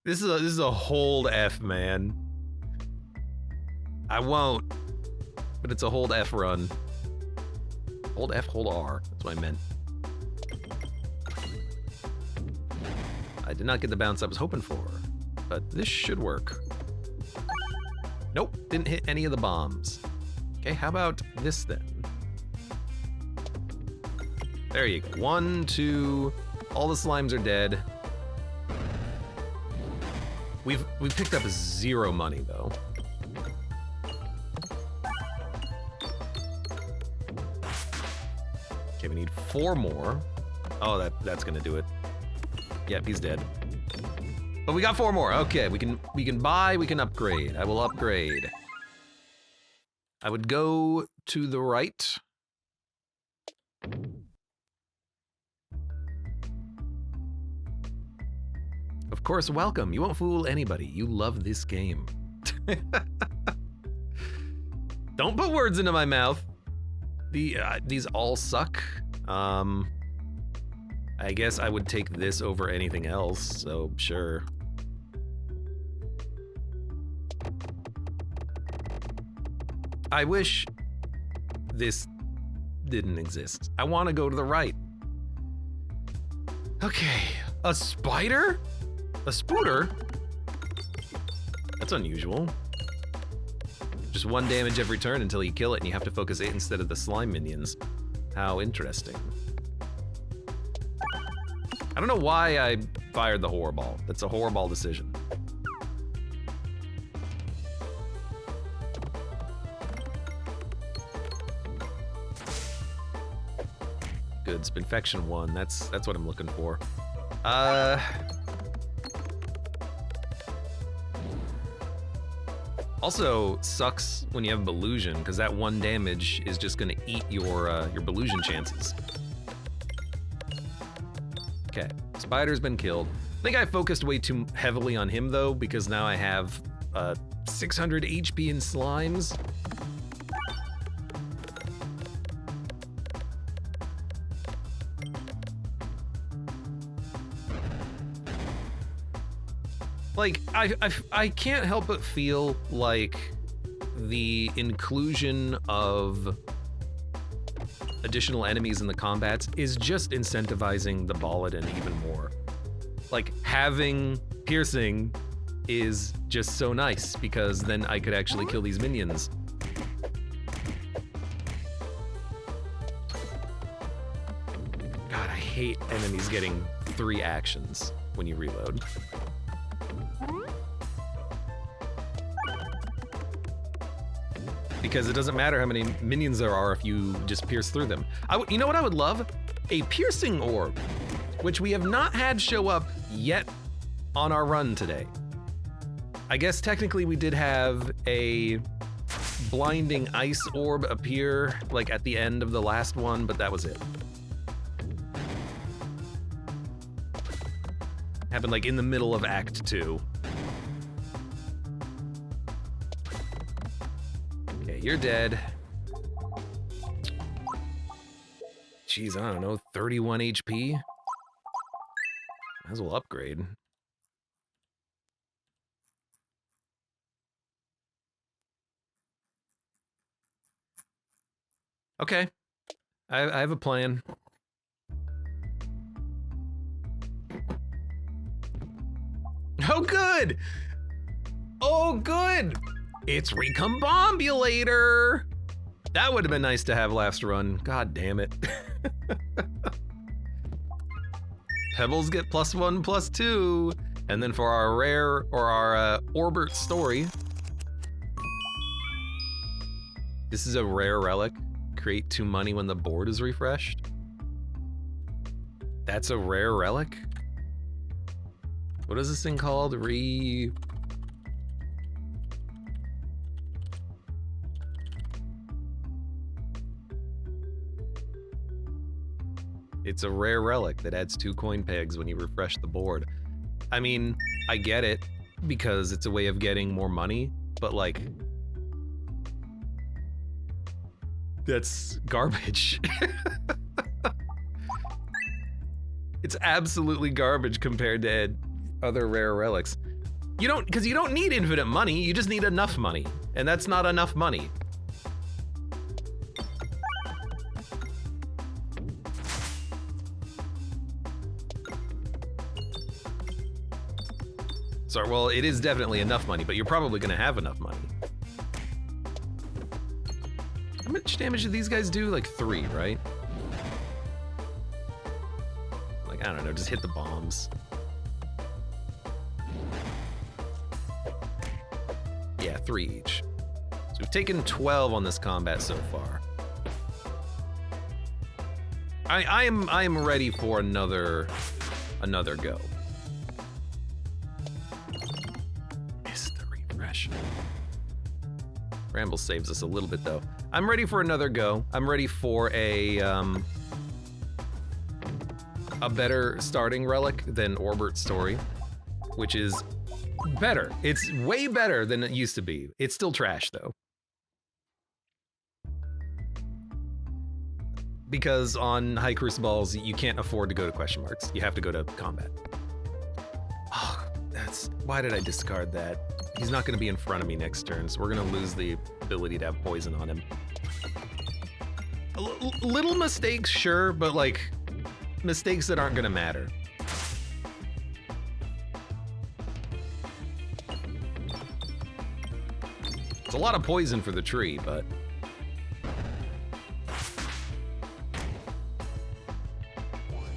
This is a hold F, man. I won't. But it's a hold F run. Hold F, hold R. That's what I meant. I did not get the bounce I was hoping for, but this should work. Nope, didn't hit any of the bombs. Okay, how about this then? There you go. 1, 2, all the slimes are dead. We've picked up 0 money though. Okay, we need 4 more. Oh, that's gonna do it. Yep, he's dead. But we got 4 more. Okay, we can buy, we can upgrade. I will upgrade. I would go to the right. Of course, welcome. You won't fool anybody. You love this game. Don't put words into my mouth. These all suck. I guess I would take this over anything else, so sure. I wish this didn't exist. I want to go to the right. Okay, a spider? A spooter? That's unusual. Just 1 damage every turn until you kill it, and you have to focus it instead of the slime minions. How interesting. I don't know why I fired the horror ball. That's a horror ball decision. Good, it's infection 1. That's what I'm looking for. Also sucks when you have Belusion, because that 1 damage is just gonna eat your Belusion chances. Okay, spider's been killed. I think I focused way too heavily on him though, because now I have 600 HP in slimes. Like, I can't help but feel like the inclusion of additional enemies in the combats is just incentivizing the Baladin even more. Like, having piercing is just so nice, because then I could actually kill these minions. God, I hate enemies getting 3 actions when you reload. Because it doesn't matter how many minions there are if you just pierce through them. You know what I would love? A piercing orb, which we have not had show up yet on our run today. I guess technically we did have a blinding ice orb appear like at the end of the last one, but that was it. Happened like in the middle of Act 2. Okay, you're dead. Jeez, I don't know, 31 HP? Might as well upgrade. Okay, I have a plan. Oh, good! Oh, good! It's Recombobulator! That would have been nice to have last run. God damn it. Pebbles get +1, +2. And then for our rare, or our Orbert story, this is a rare relic. Create 2 money when the board is refreshed. That's a rare relic? What is this thing called? It's a rare relic that adds 2 coin pegs when you refresh the board. I mean, I get it, because it's a way of getting more money, but like, that's garbage. It's absolutely garbage compared to other rare relics. Because you don't need infinite money, you just need enough money, and that's not enough money. Sorry, well, it is definitely enough money, but you're probably gonna have enough money. How much damage do these guys do? Like 3, right? Like, I don't know, just hit the bombs. Yeah, 3 each. So we've taken 12 on this combat so far. I am ready for another go. Missed the refresh. Bramble saves us a little bit though. I'm ready for another go. I'm ready for a better starting relic than Orbert's story, which is better. It's way better than it used to be. It's still trash though. Because on high crucibles, you can't afford to go to question marks. You have to go to combat. Oh, why did I discard that? He's not gonna be in front of me next turn, so we're gonna lose the ability to have poison on him. Little mistakes, sure, but like, mistakes that aren't gonna matter. It's a lot of poison for the tree, but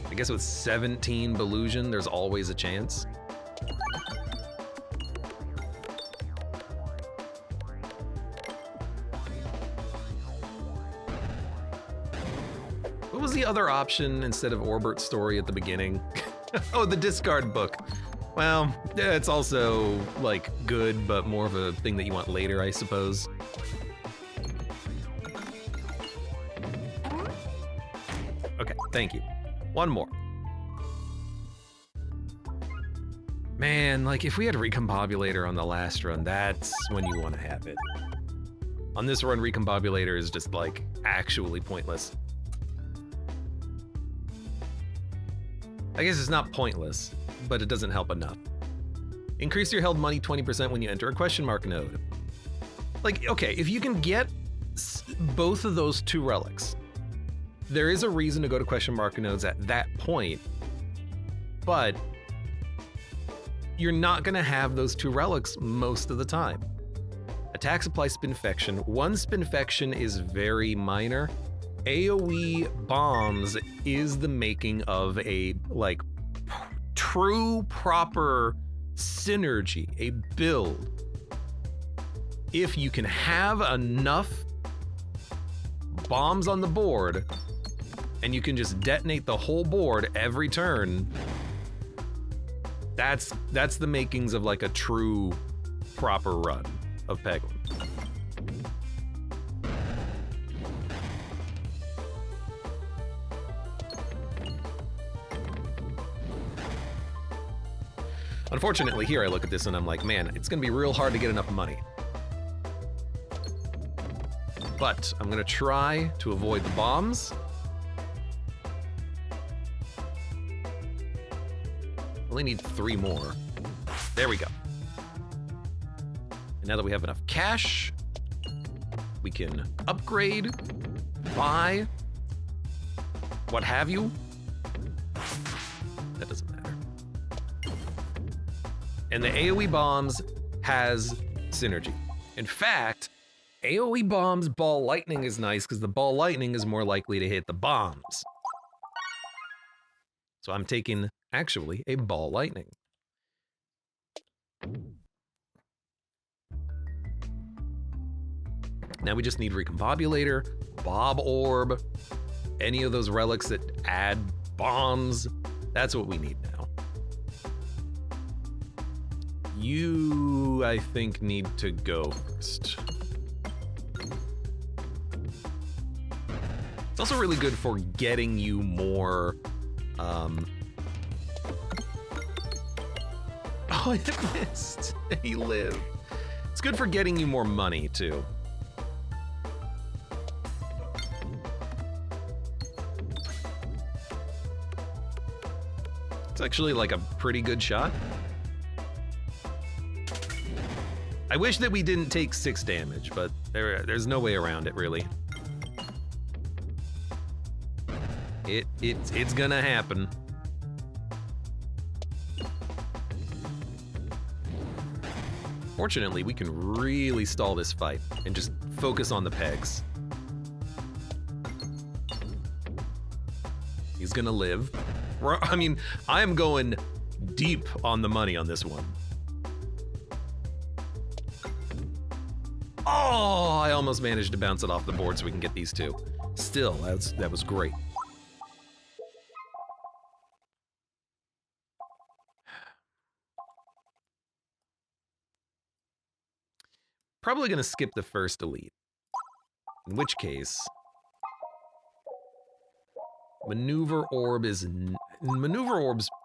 I guess with 17 Belusion, there's always a chance. What was the other option instead of Orbert's story at the beginning? Oh, the discard book. Well, yeah, it's also like good, but more of a thing that you want later, I suppose. Okay, thank you. One more. Man, like if we had Recombobulator on the last run, that's when you want to have it. On this run, Recombobulator is just like actually pointless. I guess it's not pointless, but it doesn't help enough. Increase your held money 20% when you enter a question mark node. Like, okay, if you can get both of those 2 relics, there is a reason to go to question mark nodes at that point, but you're not gonna have those 2 relics most of the time. Attack, supply, spinfection. 1 spinfection is very minor. AoE bombs is the making of a like true proper synergy, a build. If you can have enough bombs on the board and you can just detonate the whole board every turn, that's the makings of like a true proper run of Peglin. Unfortunately, here I look at this and I'm like, man, it's gonna be real hard to get enough money. But I'm gonna try to avoid the bombs. Only need 3 more. There we go. And now that we have enough cash, we can upgrade, buy, what have you. That doesn't matter. And the AoE bombs has synergy. In fact, AoE bombs, ball lightning is nice because the ball lightning is more likely to hit the bombs. So I'm taking, actually, a ball lightning. Now we just need Recombobulator, Bob Orb, any of those relics that add bombs. That's what we need now. You, I think, need to go first. It's also really good for getting you more, Oh, I missed. He lived. It's good for getting you more money, too. It's actually like a pretty good shot. I wish that we didn't take 6 damage, but there's no way around it, really. It's gonna happen. Fortunately, we can really stall this fight and just focus on the pegs. He's gonna live. I mean, I am going deep on the money on this one. Oh, I almost managed to bounce it off the board so we can get these 2. Still, that was great. Probably gonna skip the first elite. In which case, Maneuver Orb's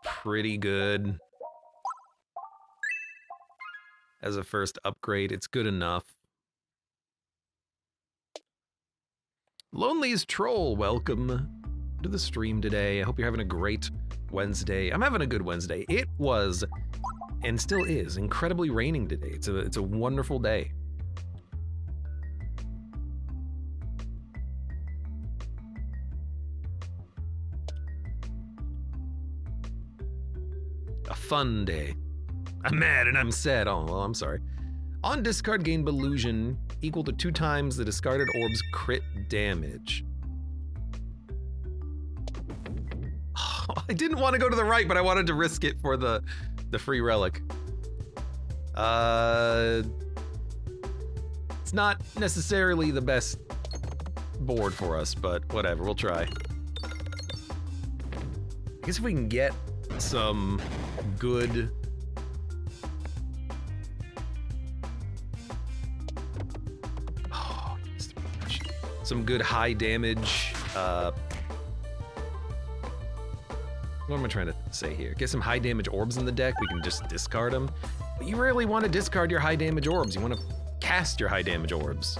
pretty good. As a first upgrade, it's good enough. Lonely's Troll, welcome to the stream today. I hope you're having a great Wednesday. I'm having a good Wednesday. It was, and still is, incredibly raining today. It's a wonderful day. A fun day. I'm mad and I'm sad. Oh, well, I'm sorry. On discard, gain Illusion equal to 2 times the discarded orb's crit damage. Oh, I didn't want to go to the right, but I wanted to risk it for the free relic. It's not necessarily the best board for us, but whatever, we'll try. I guess if we can get some good high damage, what am I trying to say here? Get some high damage orbs in the deck, we can just discard them. But you rarely want to discard your high damage orbs, you want to cast your high damage orbs.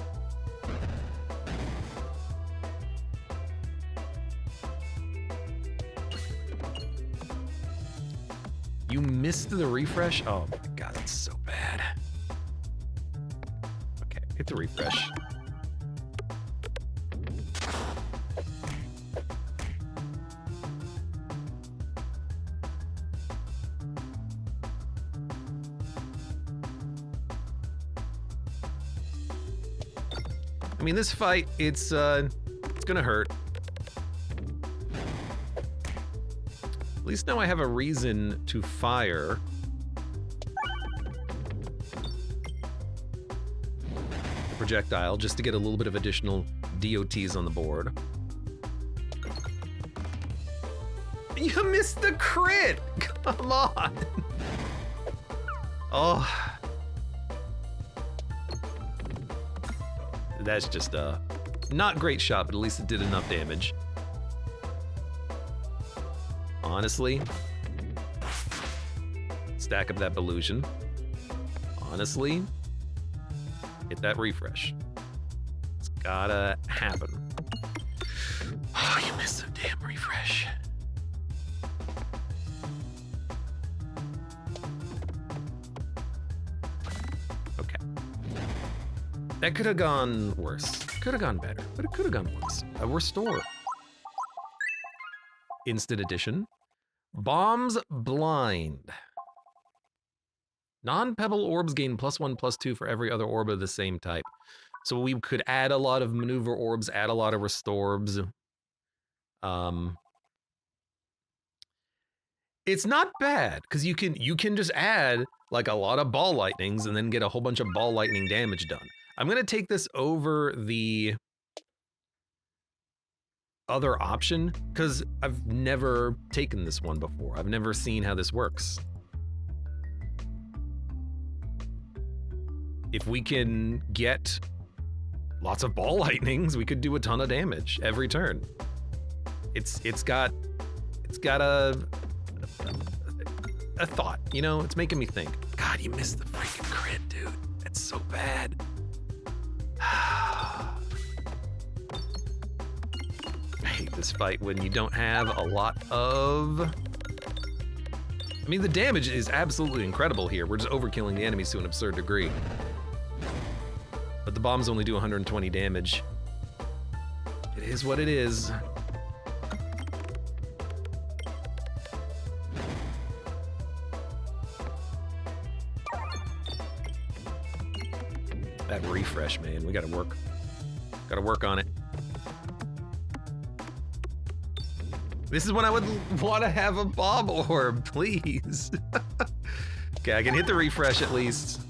You missed the refresh? Oh my god, that's so bad. Okay, hit the refresh. mean, this fight, it's gonna hurt. At least now I have a reason to fire. The projectile, just to get a little bit of additional DOTs on the board. You missed the crit! Come on! Oh. That's just a not great shot, but at least it did enough damage. Honestly. Stack up that Belusion. Honestly. Hit that refresh. It's gotta happen. Oh, you missed the damn refresh. Okay. That could have gone worse. Could have gone better, but it could have gone worse. A restore. Instant addition. Bombs blind. Non-pebble orbs gain +1/+2 for every other orb of the same type. So we could add a lot of maneuver orbs, add a lot of restorbs. It's not bad, because you can just add like a lot of ball lightnings and then get a whole bunch of ball lightning damage done. I'm gonna take this over the other option, because I've never taken this one before. I've never seen how this works. If we can get lots of ball lightnings, we could do a ton of damage every turn. It's got a thought, you know? It's making me think. God, you missed the freaking crit, dude. That's so bad. I hate this fight when you don't have a lot of... I mean, the damage is absolutely incredible here. We're just overkilling the enemies to an absurd degree. But the bombs only do 120 damage. It is what it is. That refresh, man, we gotta work on it. This is when I would want to have a bomb orb, please. Okay, I can hit the refresh at least.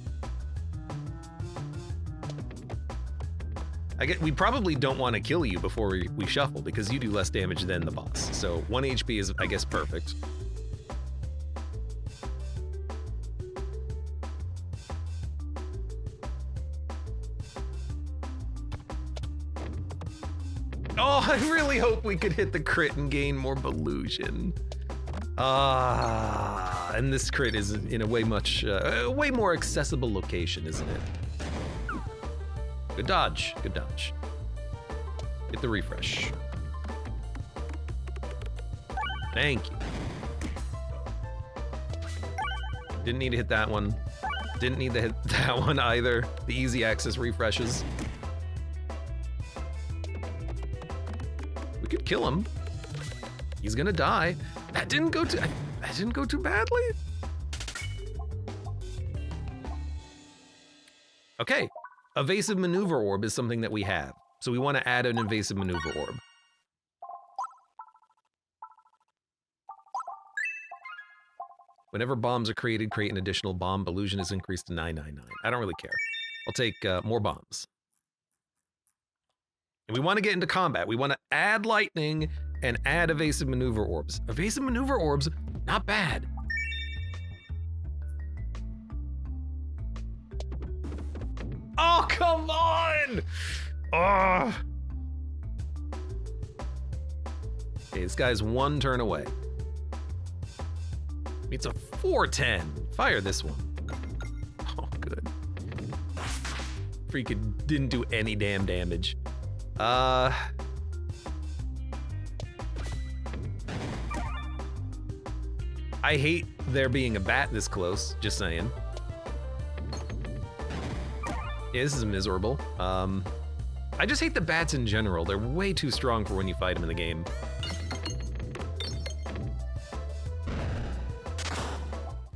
We probably don't want to kill you before we shuffle, because you do less damage than the boss. So 1 HP is, I guess, perfect. Oh, I really hope we could hit the crit and gain more Belusion. And this crit is in a way more accessible location, isn't it? Good dodge, good dodge. Hit the refresh. Thank you. Didn't need to hit that one. Didn't need to hit that one either. The easy access refreshes. We could kill him. He's gonna die. That didn't go too badly. Okay. Evasive maneuver orb is something that we have. So we want to add an evasive maneuver orb. Whenever bombs are created, create an additional bomb. Belusion is increased to 999. I don't really care. I'll take more bombs. And we want to get into combat. We want to add lightning and add evasive maneuver orbs. Evasive maneuver orbs, not bad. Oh, come on! Oh. Okay, this guy's 1 turn away. It's a 410. Fire this one. Oh, good. Freaking didn't do any damn damage. I hate there being a bat this close, just saying. Yeah, this is miserable. I just hate the bats in general. They're way too strong for when you fight them in the game.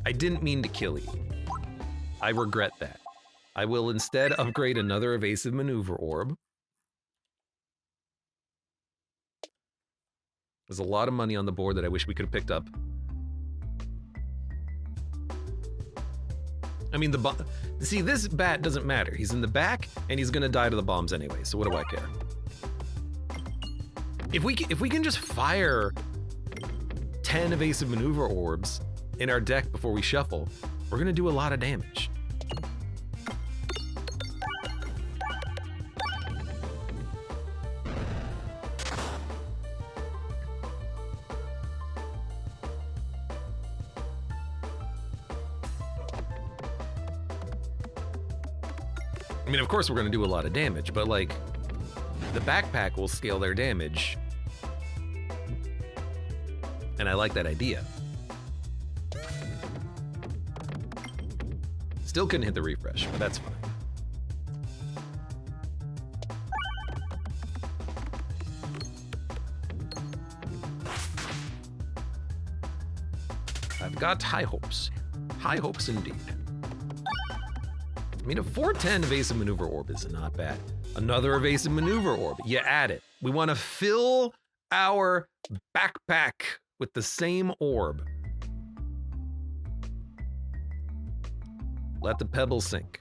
I didn't mean to kill you. I regret that. I will instead upgrade another evasive maneuver orb. There's a lot of money on the board that I wish we could have picked up. I mean, see, this bat doesn't matter. He's in the back, and he's gonna die to the bombs anyway, so what do I care? If we can just fire 10 evasive maneuver orbs in our deck before we shuffle, we're gonna do a lot of damage. I mean, of course we're gonna do a lot of damage, but like, the backpack will scale their damage. And I like that idea. Still couldn't hit the refresh, but that's fine. I've got high hopes. High hopes indeed. I mean, a 410 evasive maneuver orb is not bad. Another evasive maneuver orb, you add it. We want to fill our backpack with the same orb. Let the pebble sink.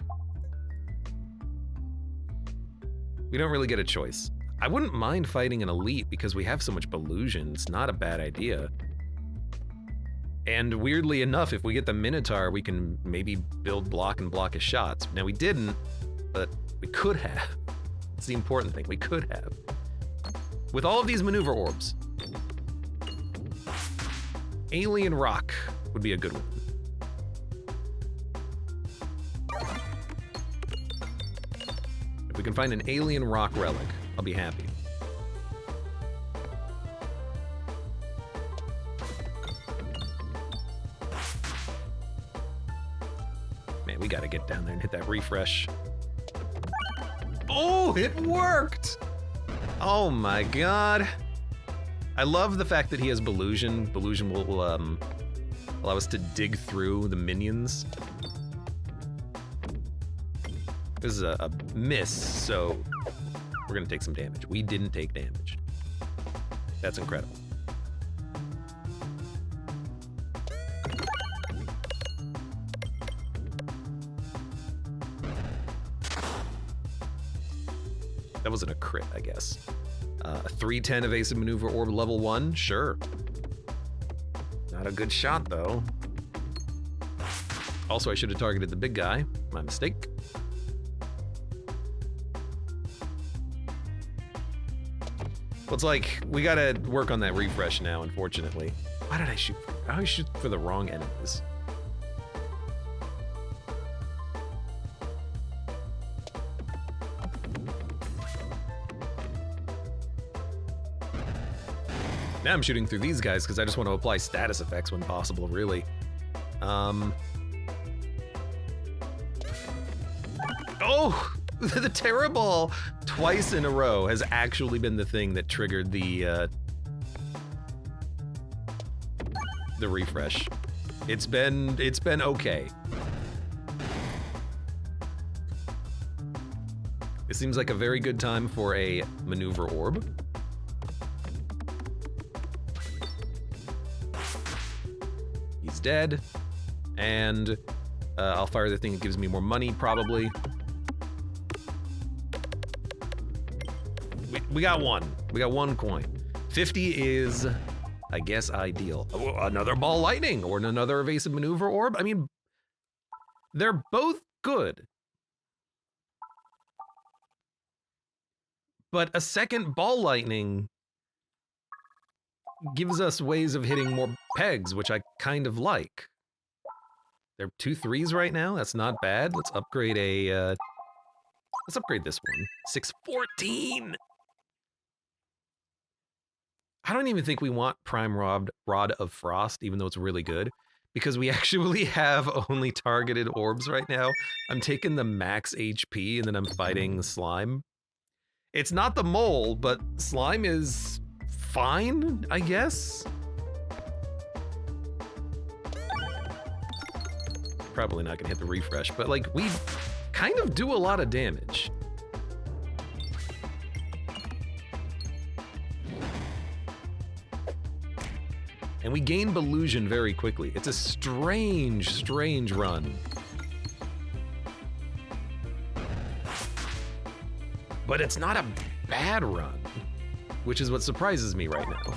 We don't really get a choice. I wouldn't mind fighting an elite because we have so much Belusion. It's not a bad idea. And weirdly enough, if we get the Minotaur, we can maybe build block and block his shots. Now we didn't, but we could have. It's the important thing, we could have. With all of these maneuver orbs, Alien Rock would be a good one. If we can find an Alien Rock relic, I'll be happy. Man, we gotta get down there and hit that refresh. Oh, it worked! Oh my god. I love the fact that he has Belusion. Belusion will allow us to dig through the minions. This is a miss, so we're gonna take some damage. We didn't take damage. That's incredible. That wasn't a crit, I guess. A 310 evasive maneuver orb level 1, sure. Not a good shot, though. Also, I should have targeted the big guy. My mistake. Well, it's like, we gotta work on that refresh now, unfortunately. Why did I shoot for, I always shoot for the wrong enemies. Now I'm shooting through these guys because I just want to apply status effects when possible, really. Oh! The Terror Ball twice in a row has actually been the thing that triggered the refresh. It's been okay. It seems like a very good time for a maneuver orb. He's dead, and I'll fire the thing that gives me more money, probably. We got one. We got one coin. 50 is, I guess, ideal. Oh, another ball lightning or another evasive maneuver orb. I mean, they're both good. But a second ball lightning gives us ways of hitting more pegs, which I kind of like. They're 2 3s right now. That's not bad. Let's upgrade let's upgrade this one. 614. I don't even think we want Prime Rod of Frost, even though it's really good, because we actually have only targeted orbs right now. I'm taking the max HP, and then I'm fighting Slime. It's not the mole, but Slime is fine, I guess? Probably not gonna hit the refresh, but like, we kind of do a lot of damage. And we gain Belusion very quickly. It's a strange, strange run. But it's not a bad run, which is what surprises me right now.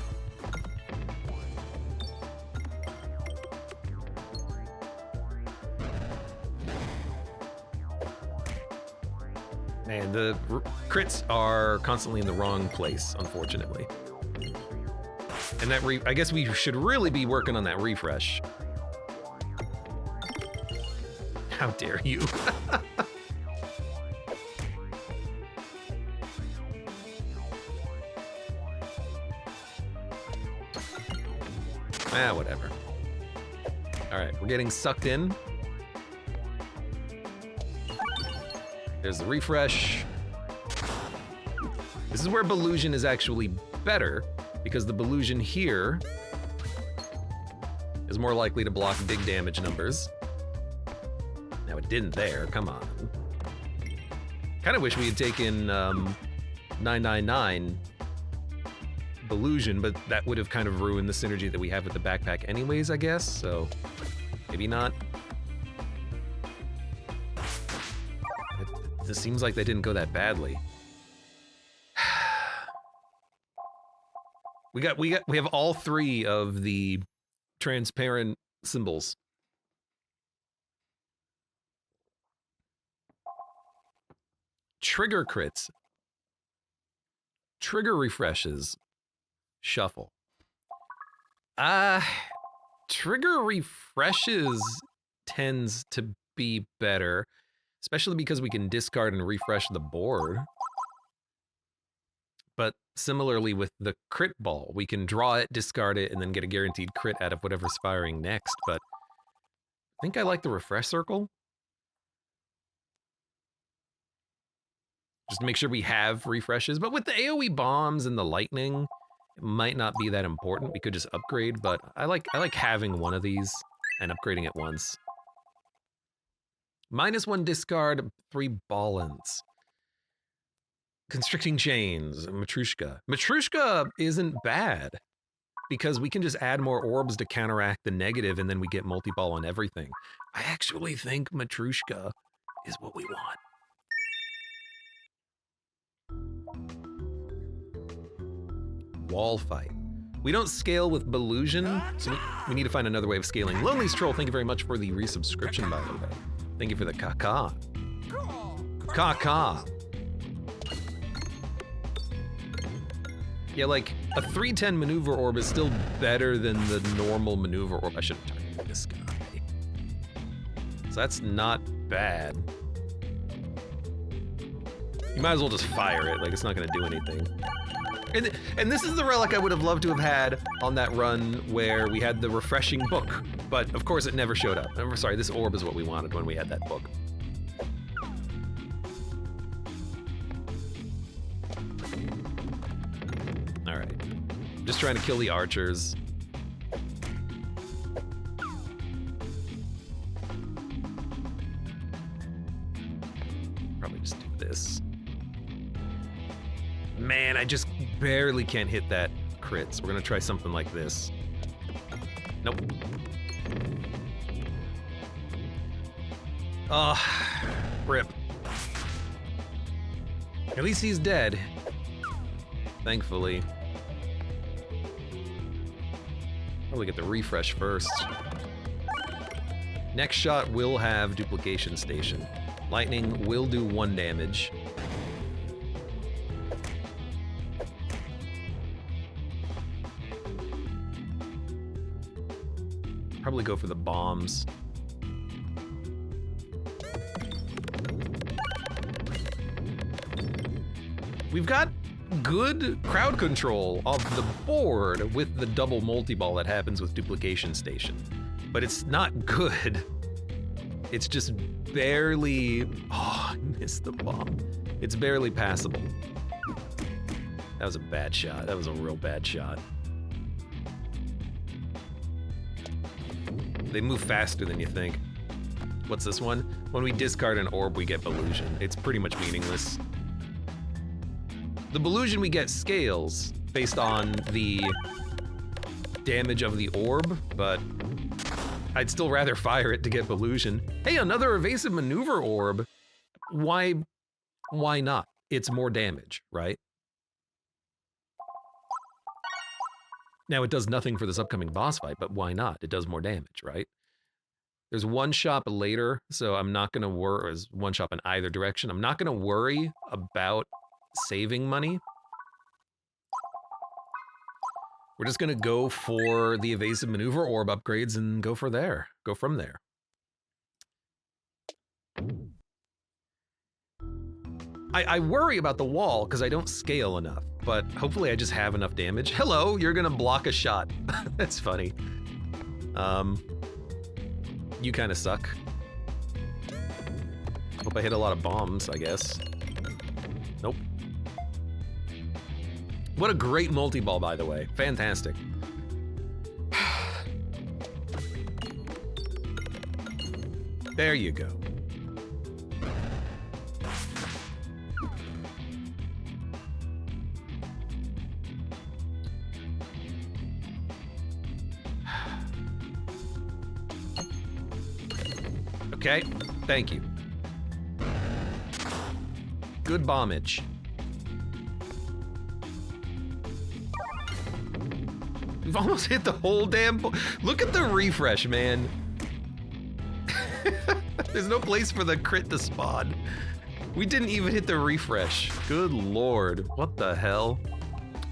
And the crits are constantly in the wrong place, unfortunately. And that I guess we should really be working on that refresh. How dare you? Whatever. All right, we're getting sucked in. There's the refresh. This is where Belusion is actually better, because the Belusion here is more likely to block big damage numbers. Now it didn't there, come on. Kind of wish we had taken 999 Belusion, but that would have kind of ruined the synergy that we have with the backpack anyways, I guess, so maybe not. It seems like they didn't go that badly. We have all three of the transparent symbols. Trigger crits. Trigger refreshes. Shuffle. Trigger refreshes tends to be better, especially because we can discard and refresh the board. But similarly with the crit ball, we can draw it, discard it, and then get a guaranteed crit out of whatever's firing next. But I think I like the refresh circle. Just to make sure we have refreshes. But with the AoE bombs and the lightning, it might not be that important. We could just upgrade, but I like having one of these and upgrading it once. -1 discard, 3 ballins. Constricting chains, Matrushka. Matrushka isn't bad, because we can just add more orbs to counteract the negative, and then we get multi-ball on everything. I actually think Matrushka is what we want. Wall fight. We don't scale with Belusion, so we need to find another way of scaling. Lonely's Troll, thank you very much for the resubscription, by the way. Thank you for the caca. Caca. Yeah, like, a 310 maneuver orb is still better than the normal maneuver orb. I should have targeted this guy. So that's not bad. You might as well just fire it, like it's not gonna do anything. And this is the relic I would have loved to have had on that run where we had the refreshing book, but of course it never showed up. I'm sorry, this orb is what we wanted when we had that book. All right, just trying to kill the archers. Probably just do this. Man, I just barely can't hit that crit, so we're gonna try something like this. Nope. Rip. At least he's dead. Thankfully. Probably get the refresh first. Next shot will have duplication station. Lightning will do 1 damage. Probably go for the bombs. We've got good crowd control of the board with the double multi-ball that happens with duplication station. But it's not good. It's just barely... Oh, I missed the bomb. It's barely passable. That was a bad shot. That was a real bad shot. They move faster than you think. What's this one? When we discard an orb, we get Belusion. It's pretty much meaningless. The Belusion we get scales based on the damage of the orb, but I'd still rather fire it to get Illusion. Hey, another evasive maneuver orb. Why not? It's more damage, right? Now, it does nothing for this upcoming boss fight, but why not? It does more damage, right? There's one shop later, so I'm not going to worry. There's one shop in either direction. I'm not going to worry about saving money. We're just going to go for the evasive maneuver orb upgrades and go from there. I worry about the wall because I don't scale enough, but hopefully I just have enough damage. Hello, you're gonna block a shot. That's funny. You kind of suck. Hope I hit a lot of bombs, I guess. Nope. What a great multi-ball, by the way. Fantastic. There you go. Okay, thank you. Good bombage. We've almost hit the whole damn... Look at the refresh, man. There's no place for the crit to spawn. We didn't even hit the refresh. Good lord. What the hell?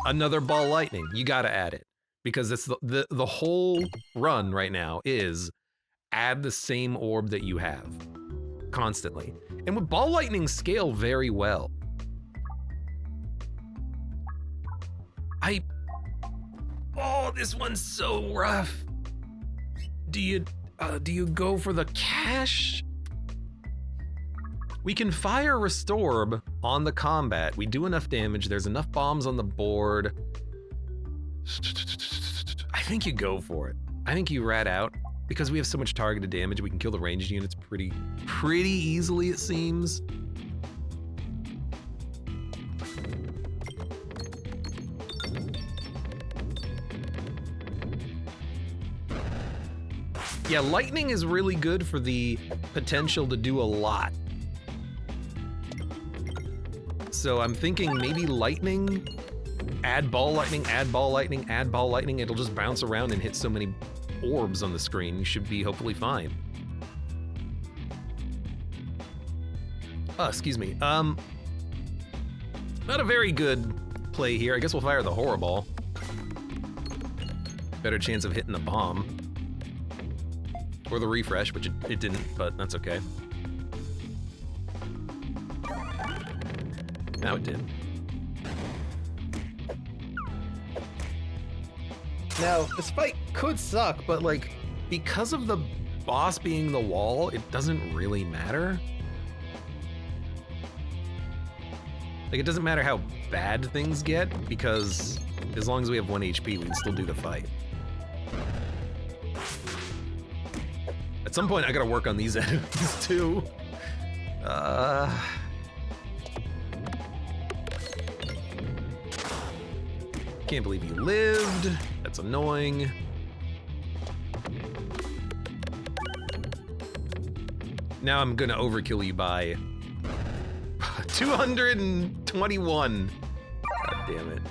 Another ball lightning. You gotta add it. Because it's the whole run right now is add the same orb that you have. Constantly. And with ball lightning scale very well. Oh, this one's so rough. Do you go for the cash? We can fire Restorb on the combat. We do enough damage. There's enough bombs on the board. I think you go for it. I think you rat out. Because we have so much targeted damage, we can kill the ranged units pretty easily, it seems. Yeah, lightning is really good for the potential to do a lot. So I'm thinking maybe lightning, add ball lightning, add ball lightning, add ball lightning. It'll just bounce around and hit so many orbs on the screen. You should be hopefully fine. Oh, excuse me. Not a very good play here. I guess we'll fire the horror ball. Better chance of hitting the bomb. Or the refresh, which it didn't, but that's okay. Now it did. Now, this fight could suck, but like, because of the boss being the wall, it doesn't really matter. Like, it doesn't matter how bad things get, because as long as we have 1 HP, we can still do the fight. At some point, I gotta work on these enemies too. Can't believe you lived. That's annoying. Now I'm gonna overkill you by 221. God damn it.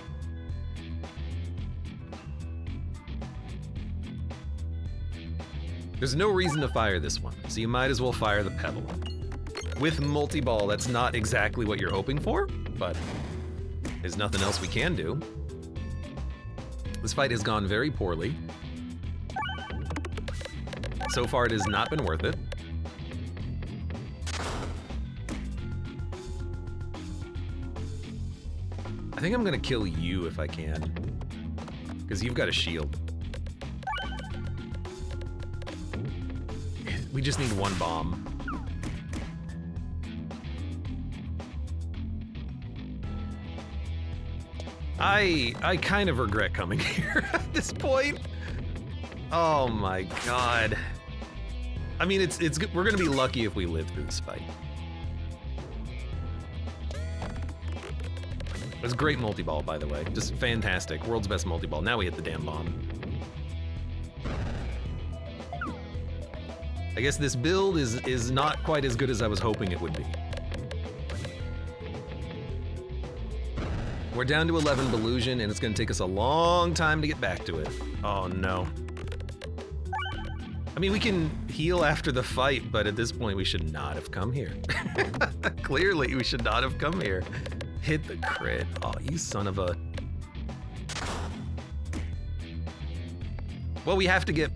There's no reason to fire this one, so you might as well fire the Pebble. With multi-ball, that's not exactly what you're hoping for, but there's nothing else we can do. This fight has gone very poorly. So far, it has not been worth it. I think I'm gonna kill you if I can, because you've got a shield. We just need one bomb. I kind of regret coming here at this point. Oh my god. I mean, it's good. We're gonna be lucky if we live through this fight. It was great multi-ball, by the way. Just fantastic. World's best multi-ball. Now we hit the damn bomb. I guess this build is not quite as good as I was hoping it would be. We're down to 11 Belusion, and it's gonna take us a long time to get back to it. Oh no. I mean, we can heal after the fight, but at this point we should not have come here. Clearly, we should not have come here. Hit the crit. Oh, you son of a... Well, we have to get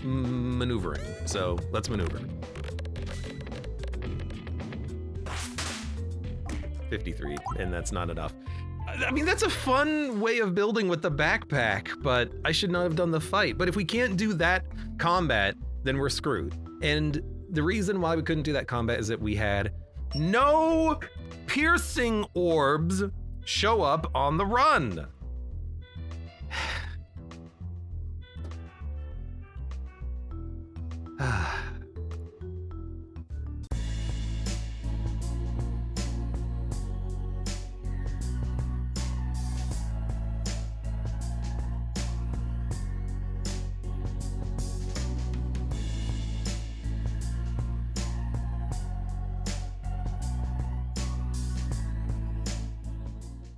maneuvering, so let's maneuver. 53, and that's not enough. I mean, that's a fun way of building with the backpack, but I should not have done the fight. But if we can't do that combat, then we're screwed. And the reason why we couldn't do that combat is that we had no piercing orbs show up on the run.